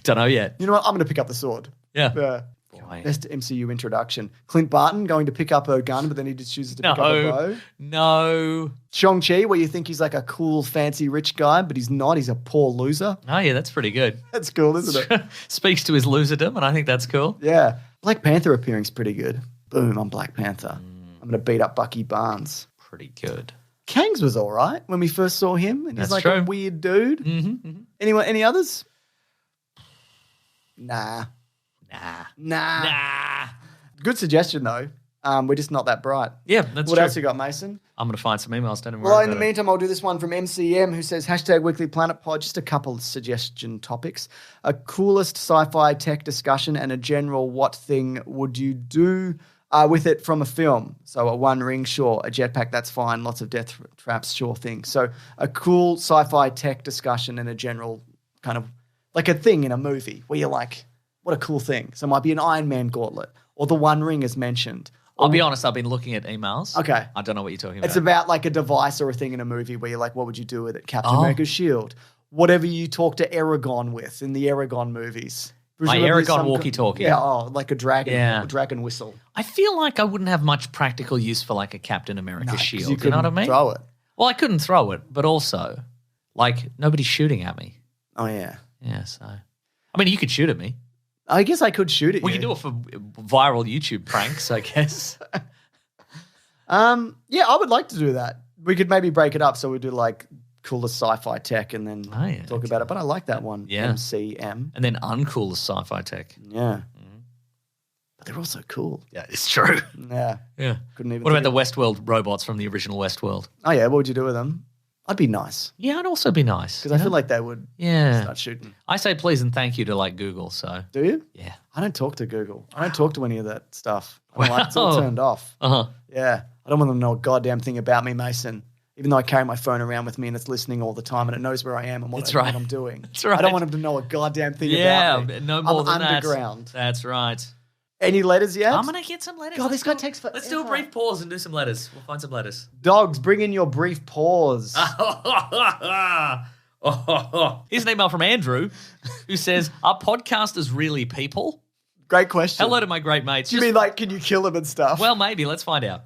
Don't know yet. You know what? I'm going to pick up the sword. Yeah. Yeah. Boy. Best MCU introduction. Clint Barton going to pick up a gun, but then he just chooses to pick up a bow. No. Shang-Chi, where you think he's like a cool, fancy, rich guy, but he's not. He's a poor loser. Oh, yeah, that's pretty good. That's cool, isn't it? Speaks to his loserdom, and I think that's cool. Yeah. Black Panther appearing's pretty good. Boom, I'm Black Panther. I'm going to beat up Bucky Barnes. Pretty good. Kang's was all right when we first saw him, and he's That's like true. a weird dude. Mm-hmm. Anyone? Any others? Nah. Nah. Good suggestion, though. We're just not that bright. Yeah, that's What true. else you got, Mason? I'm going to find some emails. Don't even worry Well, in the about it. meantime, I'll do this one from MCM who says hashtag Weekly Planet Pod. Just a couple of suggestion topics. A coolest sci-fi tech discussion and a general what thing would you do with it from a film. So a one ring, sure. A jetpack, that's fine. Lots of death traps, sure thing. So a cool sci-fi tech discussion and a general kind of like a thing in a movie where you're like, what a cool thing. So it might be an Iron Man gauntlet or the One Ring as mentioned. I'll be honest, I've been looking at emails. Okay. I don't know what you're talking about. It's about like a device or a thing in a movie where you're like, what would you do with it? Captain Oh. America's shield. Whatever you talk to Aragon with in the Aragon movies. My Presumably Aragon some walkie-talkie. Yeah, like a dragon, Yeah. a dragon whistle. I feel like I wouldn't have much practical use for like a Captain America 'Cause shield. You know what I couldn't mean? Throw it. Well, I couldn't throw it, but also, like, nobody's shooting at me. Oh, yeah. Yeah, so. I mean, you could shoot at me. I guess I could shoot it. We can do it for viral YouTube pranks, I guess. Yeah, I would like to do that. We could maybe break it up so we do like coolest sci-fi tech and then Oh, yeah, talk about it. But I like that one. Yeah. MCM. And then uncool sci-fi tech. Yeah. But they're also cool. Yeah, it's true. Yeah. Yeah. Couldn't even What about the think Westworld robots from the original Westworld? Oh, yeah. What would you do with them? I'd be nice. Yeah, I'd also be nice. Because I feel like they would Yeah. start shooting. I say please and thank you to like Google, so Do you? yeah. I don't talk to Google. I don't talk to any of that stuff. I don't like, it's all Wow. turned off. Uh-huh. Yeah. I don't want them to know a goddamn thing about me, Mason. Even though I carry my phone around with me and it's listening all the time and it knows where I am and what, That's what right. I'm doing. That's right. I don't want them to know a goddamn thing Yeah, about me. no more I'm than underground. that. That's right. Any letters yet? I'm going to get some letters. God, Let's this guy do- takes forever. Let's do a brief pause and do some letters. We'll find some letters. Dogs, bring in your brief pause. Here's an email from Andrew who says, are podcasters really people? Great question. Hello to my great mates. Do you Just- mean like, can you kill them and stuff? Well, maybe. Let's find out.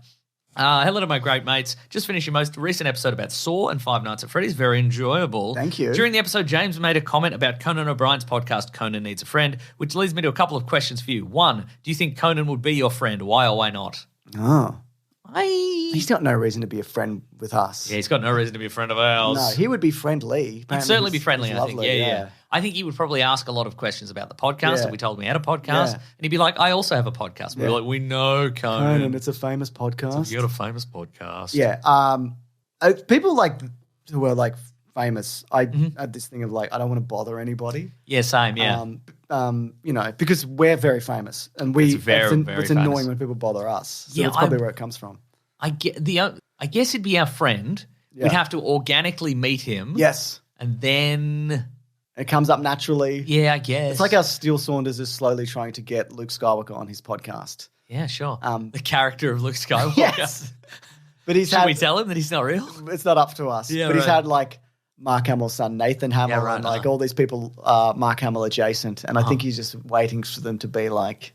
Hello to my great mates. Just finished your most recent episode about Saw and Five Nights at Freddy's. Very enjoyable. Thank you. During the episode, James made a comment about Conan O'Brien's podcast, Conan Needs a Friend, which leads me to a couple of questions for you. One, do you think Conan would be your friend? Why or why not? Oh. He's got no reason to be a friend with us. Yeah, he's got no reason to be a friend of ours. No, he would be friendly. He'd Apparently certainly be he's- friendly, he's I think. lovely, Yeah. I think he would probably ask a lot of questions about the podcast Yeah. if we told him he had a podcast. Yeah. And he'd be like, I also have a podcast. We're Yeah. like, we know Conan. Conan, it's a famous podcast. You got a famous podcast. Yeah. People like who are like famous. I had this thing of like, I don't want to bother anybody. Yeah, same, yeah. You know, because we're very famous and It's very, very it's annoying famous. when people bother us. So Yeah, that's probably I'm- where it comes from. I guess he'd be our friend. Yeah. We'd have to organically meet him. Yes. And then, It comes up naturally. yeah, I guess. It's like how Steele Saunders is slowly trying to get Luke Skywalker on his podcast. Yeah, sure. Um, the character of Luke Skywalker. Yes. But he's Should had we tell him that he's not real? it's not up to us. Yeah, but he's right. had like Mark Hamill's son, Nathan Hamill, right, and like all these people are Mark Hamill adjacent. And I think he's just waiting for them to be like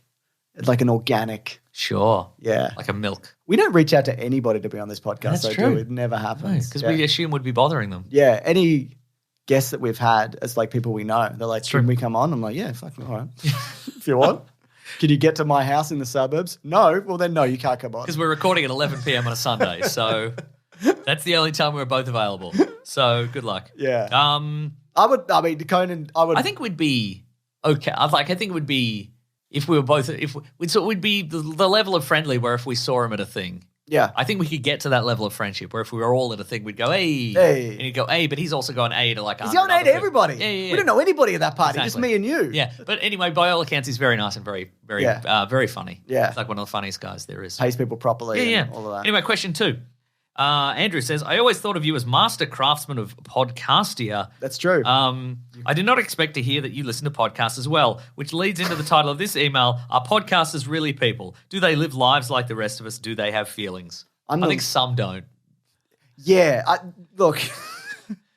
an organic. Sure. Yeah. Like a milk. We don't reach out to anybody to be on this podcast. That's though, true. do we? It never happens. Because we assume would be bothering them. Yeah. Any guests that we've had as like people we know, they're like, true. can we come on? I'm like, yeah, fucking all right. If you want. Can you get to my house in the suburbs? No. Well, then no, you can't come on. Because we're recording at 11 p.m. on a Sunday, so that's the only time we're both available. So good luck. Yeah. Conan, I think we'd be okay. I think it would be if we were both. So it would be the level of friendly where if we saw him at a thing. Yeah. I think we could get to that level of friendship where if we were all at a thing, we'd go, hey. Hey. And he'd go, hey, but he's also going, hey, to like He's going A to everybody. Yeah. We don't know anybody at that party, Exactly. just me and you. Yeah. But anyway, by all accounts, he's very nice and very, very, very funny. Yeah. He's like one of the funniest guys there is. Pays people properly and all of that. Anyway, question 2. Andrew says, I always thought of you as master craftsman of podcastia. That's true. I did not expect to hear that you listen to podcasts as well, which leads into the title of this email. Are podcasters really people? Do they live lives like the rest of us? Do they have feelings? I think some don't. Yeah. Look,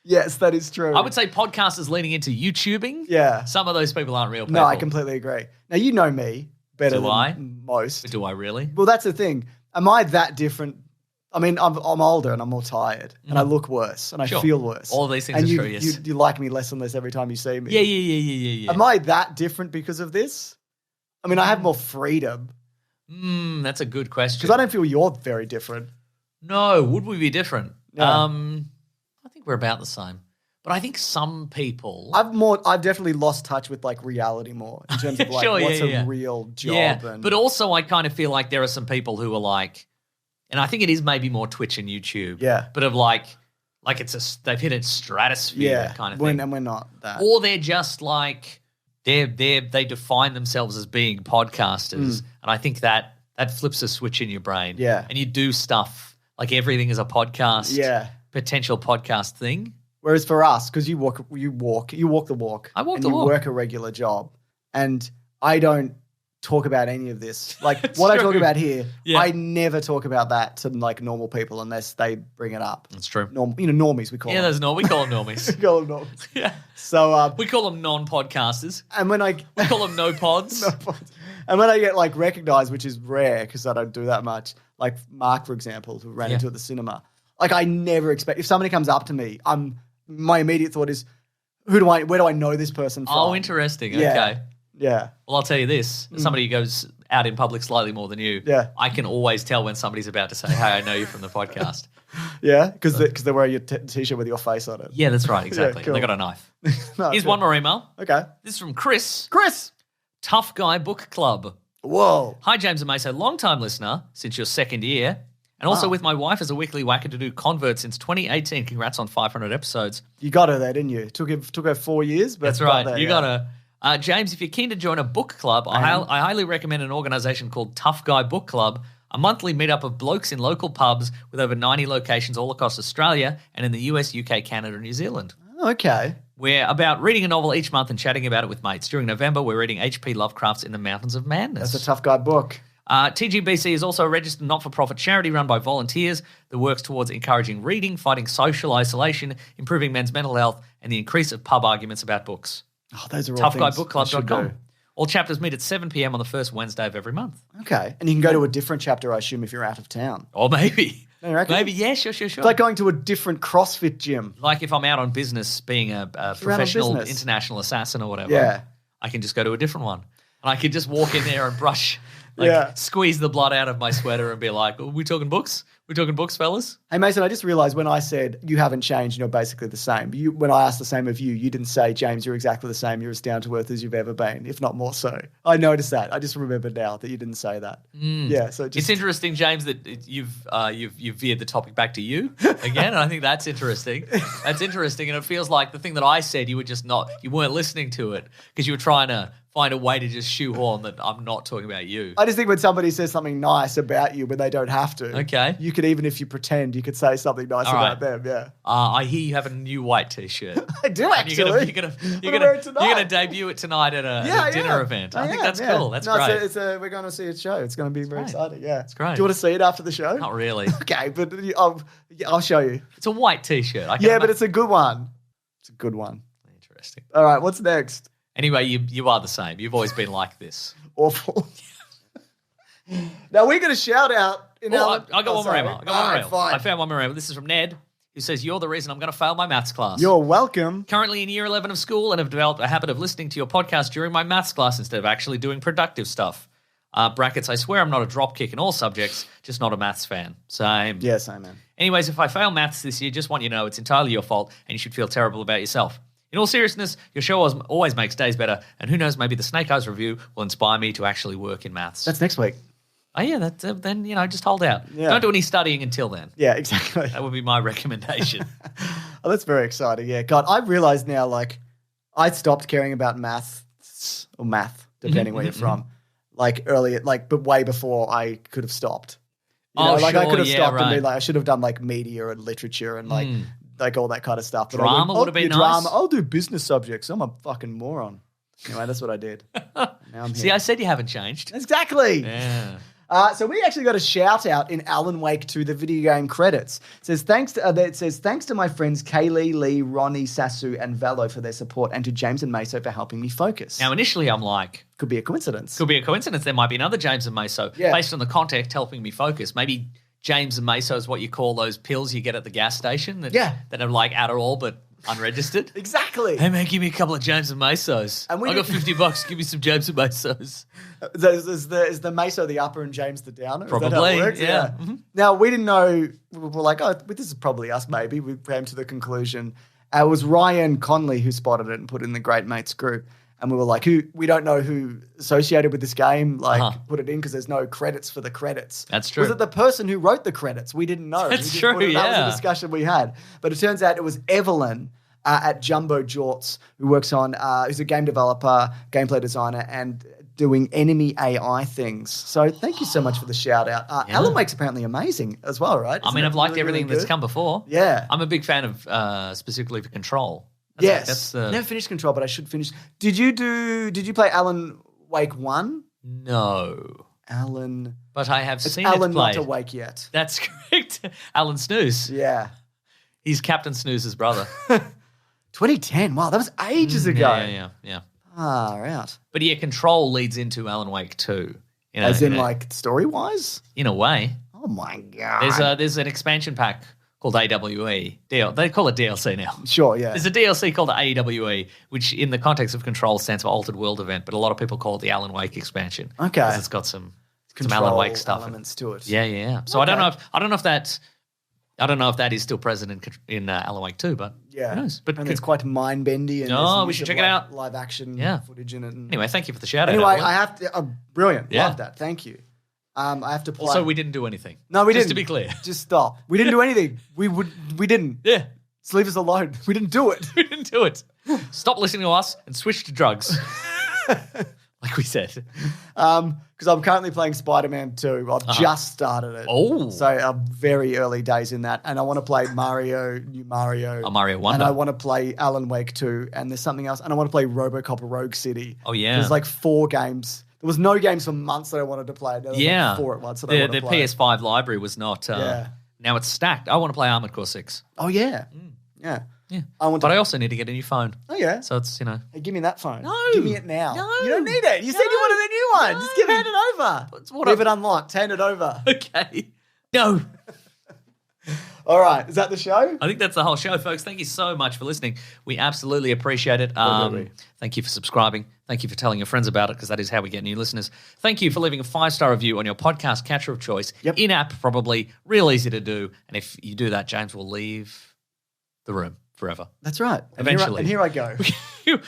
yes, that is true. I would say podcasters leaning into YouTubing. Yeah. Some of those people aren't real people. No, I completely agree. Now, you know me better Do I? than most. But do I really? Well, that's the thing. Am I that different? I mean, I'm older and I'm more tired and I look worse and I Sure. feel worse. All of these things and are you, true, yes. You like me less and less every time you see me. Yeah. Am I that different because of this? I mean, I have more freedom That's a good question. because I don't feel you're very different. No, would we be different? No. I think we're about the same. But I think some people... I've definitely lost touch with like reality more in terms of like Sure, what's yeah. a real job. Yeah, and, but also I kind of feel like there are some people who are like, and I think it is maybe more Twitch and YouTube. Yeah. But of like they've hit a stratosphere kind of thing. And we're not that. Or they're just like they define themselves as being podcasters, and I think that flips a switch in your brain. Yeah. And you do stuff like everything is a podcast. Yeah. Potential podcast thing. Whereas for us, because you walk the walk. I walk and the walk. You work a regular job, and I don't talk about any of this. Like It's what I true. talk about here, Yeah. I never talk about that to like normal people unless they bring it up. That's true. Normies we call Yeah, them. we call them normies. We call them normies. Yeah. So We call them non-podcasters. and when I We call them no pods. and when I get like recognized, which is rare because I don't do that much, like Mark, for example, who ran into at the cinema, like I never expect if somebody comes up to me, my immediate thought is, where do I know this person from? Oh, interesting. Yeah. Okay. Yeah. Well, I'll tell you this. As somebody who goes out in public slightly more than you, Yeah. I can always tell when somebody's about to say, hey, I know you from the podcast. Yeah, because they're wearing your t-shirt with your face on it. Yeah, that's right. Exactly. cool. They got a knife. No, Here's good. one more email. Okay. This is from Chris. Chris. Tough Guy Book Club. Whoa. Hi, James and Maso. Long-time listener since your second year. And also with my wife as a weekly whacker to do Convert since 2018. Congrats on 500 episodes. You got her there, didn't you? Took her 4 years, but That's got right. there, You yeah. got to. James, if you're keen to join a book club, I highly recommend an organisation called Tough Guy Book Club, a monthly meetup of blokes in local pubs with over 90 locations all across Australia and in the US, UK, Canada, and New Zealand. Oh, okay. We're about reading a novel each month and chatting about it with mates. During November, we're reading H.P. Lovecraft's In the Mountains of Madness. That's a tough guy book. TGBC is also a registered not-for-profit charity run by volunteers that works towards encouraging reading, fighting social isolation, improving men's mental health, and the increase of pub arguments about books. Oh, those are all things I should ToughGuyBookClub.com. do. All chapters meet at 7 p.m. on the first Wednesday of every month. Okay. And you can go to a different chapter, I assume, if you're out of town. Or maybe. You reckon? Maybe, yeah, sure. It's like going to a different CrossFit gym. Like if I'm out on business being a professional business. international assassin or whatever, Yeah. I can just go to a different one. And I can just walk in there and brush, Yeah. squeeze the blood out of my sweater and be like, are we talking books? We talking books, fellas? Hey, Mason, I just realized when I said you haven't changed and you're basically the same, when I asked the same of you, you didn't say, James, you're exactly the same. You're as down to earth as you've ever been, if not more so. I noticed that. I just remembered now that you didn't say that. Yeah, so It's interesting, James, that you've veered the topic back to you again, and I think that's interesting. That's interesting, and it feels like the thing that I said, you weren't listening to it because you were trying to find a way to just shoehorn that I'm not talking about you. I just think when somebody says something nice about you when they don't have to, Okay. you could, even if you pretend, you could say something nice All about right. them. Yeah, I hear you have a new white T-shirt. I do And actually. you're I'm wearing it tonight. gonna debut it tonight at a dinner event. I think that's cool. That's great. We're going to see a show. It's going to be very great. exciting. Yeah, it's great. Do you want to see it after the show? Not really. Okay, but I'll show you. It's a white T-shirt. Yeah, but it's a good one. It's a good one. Interesting. All right, what's next? Anyway, you are the same. You've always been like this. Awful. Now we're going to shout out. I got one more sorry. email. Fine. I found one more email. This is from Ned, who says, "You're the reason I'm going to fail my maths class. You're welcome. Currently in year 11 of school and have developed a habit of listening to your podcast during my maths class instead of actually doing productive stuff. Brackets, I swear I'm not a dropkick in all subjects, just not a maths fan. Same. Yeah, same, man. Anyways, if I fail maths this year, just want you to know it's entirely your fault and you should feel terrible about yourself. In all seriousness, your show always makes days better, and who knows, maybe the Snake Eyes review will inspire me to actually work in maths." That's next week. Oh, yeah, that's, then, just hold out. Yeah. Don't do any studying until then. Yeah, exactly. That would be my recommendation. Oh, that's very exciting. Yeah, God, I realize now, like, I stopped caring about math, depending where you're from, like earlier, like, but way before I could have stopped. I could have stopped and been like, I should have done like media and literature and like all that kind of stuff. But Drama would have been nice. Drama. I'll do business subjects. I'm a fucking moron. Anyway, that's what I did. Now I'm here. See, I said you haven't changed. Exactly. Yeah. So we actually got a shout out in Alan Wake 2, the video game credits. It says thanks to my friends Kaylee, Lee, Ronnie, Sasu, and Velo for their support, and to James and Meso for helping me focus. Now, initially, I'm like, could be a coincidence. There might be another James and Meso based on the context helping me focus. Maybe James and Meso is what you call those pills you get at the gas station that are like Adderall but unregistered. Exactly. Hey, man, give me a couple of James and Mesos. I got $50. Give me some James and Mesos. Is the Meso the upper and James the downer? Probably, is that how it works? yeah. Mm-hmm. Now, we didn't know. We were like, oh, this is probably us, maybe. We came to the conclusion. It was Ryan Conley who spotted it and put it in the Great Mates group. And we were like, we don't know who associated with this game, put it in because there's no credits for the credits. That's true. Was it the person who wrote the credits? We didn't know. That's true, That was a discussion we had. But it turns out it was Evelyn at Jumbo Jorts, who works on, who's a game developer, gameplay designer, and doing enemy AI things. So thank you so much for the shout out. Alan Wake's apparently amazing as well, right? I mean, I've liked everything that's come before. Yeah. I'm a big fan of specifically for Control. Yes. Never finished Control, but I should finish. Did you play Alan Wake 1? No. Alan. But I have seen Alan it played. Not awake yet. That's correct. Alan Snooze. Yeah. He's Captain Snooze's brother. 2010. Wow, that was ages ago. Yeah. Out. But yeah, Control leads into Alan Wake 2. As in like story-wise? In a way. Oh my God. There's an expansion pack called AWE. They call it DLC now. Sure, yeah. There's a DLC called AWE, which in the context of Control stands for Altered World Event, but a lot of people call it the Alan Wake expansion. Okay. Because it's got some Alan Wake stuff. Elements to it. Yeah. So Okay. I don't know if that is still present in Alan Wake 2, but Yeah. who knows? But and it's quite mind-bendy. And No, there's some we use should of, check it out. Live action footage in it. And anyway, thank you for the shout out. anyway, Evelyn. I have to. Brilliant. Yeah. Love that. Thank you. I have to play. Also, we didn't do anything. No, we Just didn't. to be clear. Just stop. We didn't do anything. We didn't. Yeah. Just leave us alone. We didn't do it. We didn't do it. Stop listening to us and switch to drugs. Like we said. Because I'm currently playing Spider-Man 2. I've just started it. Oh. So very early days in that. And I want to play New Mario. Oh, Mario Wonder. And I want to play Alan Wake 2. And there's something else. And I want to play RoboCop Rogue City. Oh, yeah. There's like 4 games. There was no games for months that I wanted to play. There was like 4 at once that I wanted the to play. PS5 library was not. Now it's stacked. I want to play Armored Core 6. Oh, yeah. Yeah. Yeah. I I also need to get a new phone. Oh, yeah. So it's, Hey, give me that phone. No. Give me it now. No. You don't need it. You said you wanted a new one. No. Just hand it over. It's what Leave I- it unlocked. Hand it over. Okay. No. All right. Is that the show? I think that's the whole show, folks. Thank you so much for listening. We absolutely appreciate it. Thank you for subscribing. Thank you for telling your friends about it, because that is how we get new listeners. Thank you for leaving a 5-star review on your podcast catcher of choice. Yep. In-app, probably. Real easy to do. And if you do that, James will leave the room forever. That's right. Eventually. And here I go.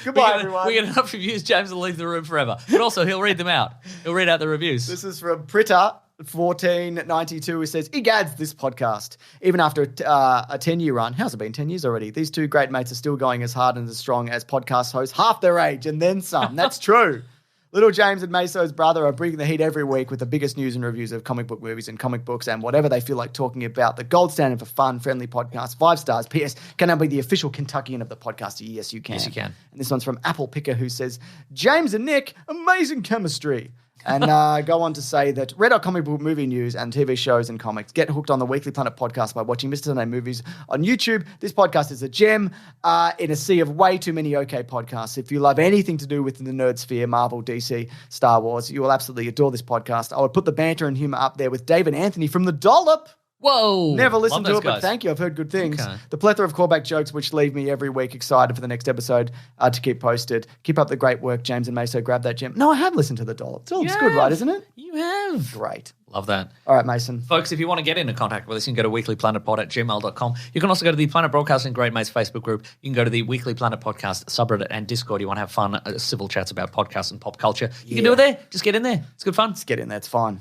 Goodbye, everyone. We get enough reviews, James will leave the room forever. But also, he'll read them out. He'll read out the reviews. This is from Pritter1492, who says, Egads, this podcast. Even after a 10-year run, how's it been 10 years already? These 2 great mates are still going as hard and as strong as podcast hosts half their age and then some. That's true. Little James and Meso's brother are bringing the heat every week with the biggest news and reviews of comic book movies and comic books and whatever they feel like talking about. The gold standard for fun, friendly podcast. 5 stars. P.S. Can I be the official Kentuckian of the podcast? Yes, you can. Yes, you can. And this one's from Apple Picker, who says, James and Nick, amazing chemistry. And go on to say that Red Hot Comic Book Movie News and TV shows and comics. Get hooked on the Weekly Planet podcast by watching Mr. Sunday Movies on YouTube. This podcast is a gem in a sea of way too many okay podcasts. If you love anything to do with the nerd sphere, Marvel, DC, Star Wars, you will absolutely adore this podcast. I would put the banter and humor up there with Dave and Anthony from The Dollop. Whoa. Never listened Love to those it, but guys. thank you. I've heard good things. Okay. The plethora of callback jokes which leave me every week excited for the next episode to keep posted. Keep up the great work, James and Maso. Grab that gem. No, I have listened to The Dollop. Dollop's good, right, isn't it? You have. Great. Love that. All right, Mason. Folks, if you want to get into contact with us, you can go to weeklyplanetpod@gmail.com. You can also go to the Planet Broadcasting Great Mates Facebook group. You can go to the Weekly Planet Podcast subreddit and Discord. You want to have fun, civil chats about podcasts and pop culture. You can do it there. Just get in there. It's good fun. Let's get in there. It's fun.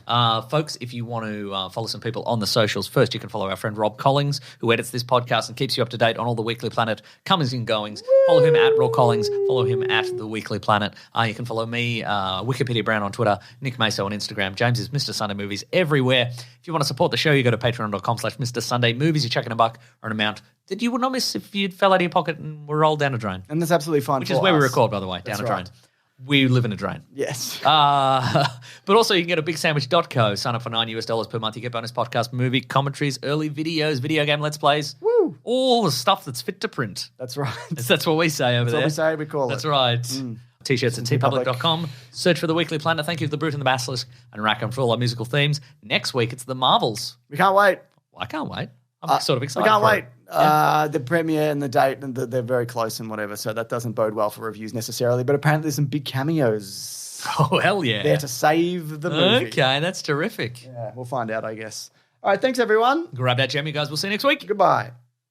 Folks, if you want to follow some people on the socials, first you can follow our friend Rob Collings, who edits this podcast and keeps you up to date on all the Weekly Planet comings and goings. Follow him at Rob Collings. Follow him at The Weekly Planet. You can follow me, Wikipedia Brown on Twitter, Nick Maso on Instagram. James is Mr. Sunday Movies everywhere. If you want to support the show, you go to patreon.com/Mr. Sunday Movies. You chuck in $1 or an amount that you would not miss if you fell out of your pocket and were rolled down a drain. And that's absolutely fine. Which is where we record, by the way, down a drain. We live in a drain. Yes. But also you can go to bigsandwich.co, sign up for $9 per month. You get bonus podcast, movie commentaries, early videos, video game let's plays. Woo. All the stuff that's fit to print. That's right. That's what we say over That's there. what we say, we call That's it. right. T-shirts at tpublic.com. Search for The Weekly Planet. Thank you to The Brute and the Basilisk and Rackham for all our musical themes. Next week, it's The Marvels. We can't wait. Well, I can't wait. I'm sort of excited. We can't for wait. it. The premiere and the date, and they're very close and whatever, so that doesn't bode well for reviews necessarily. But apparently there's some big cameos Oh, hell yeah. there to save the movie. Okay, that's terrific. Yeah, we'll find out, I guess. All right, thanks, everyone. Grab that gem, you guys. We'll see you next week. Goodbye.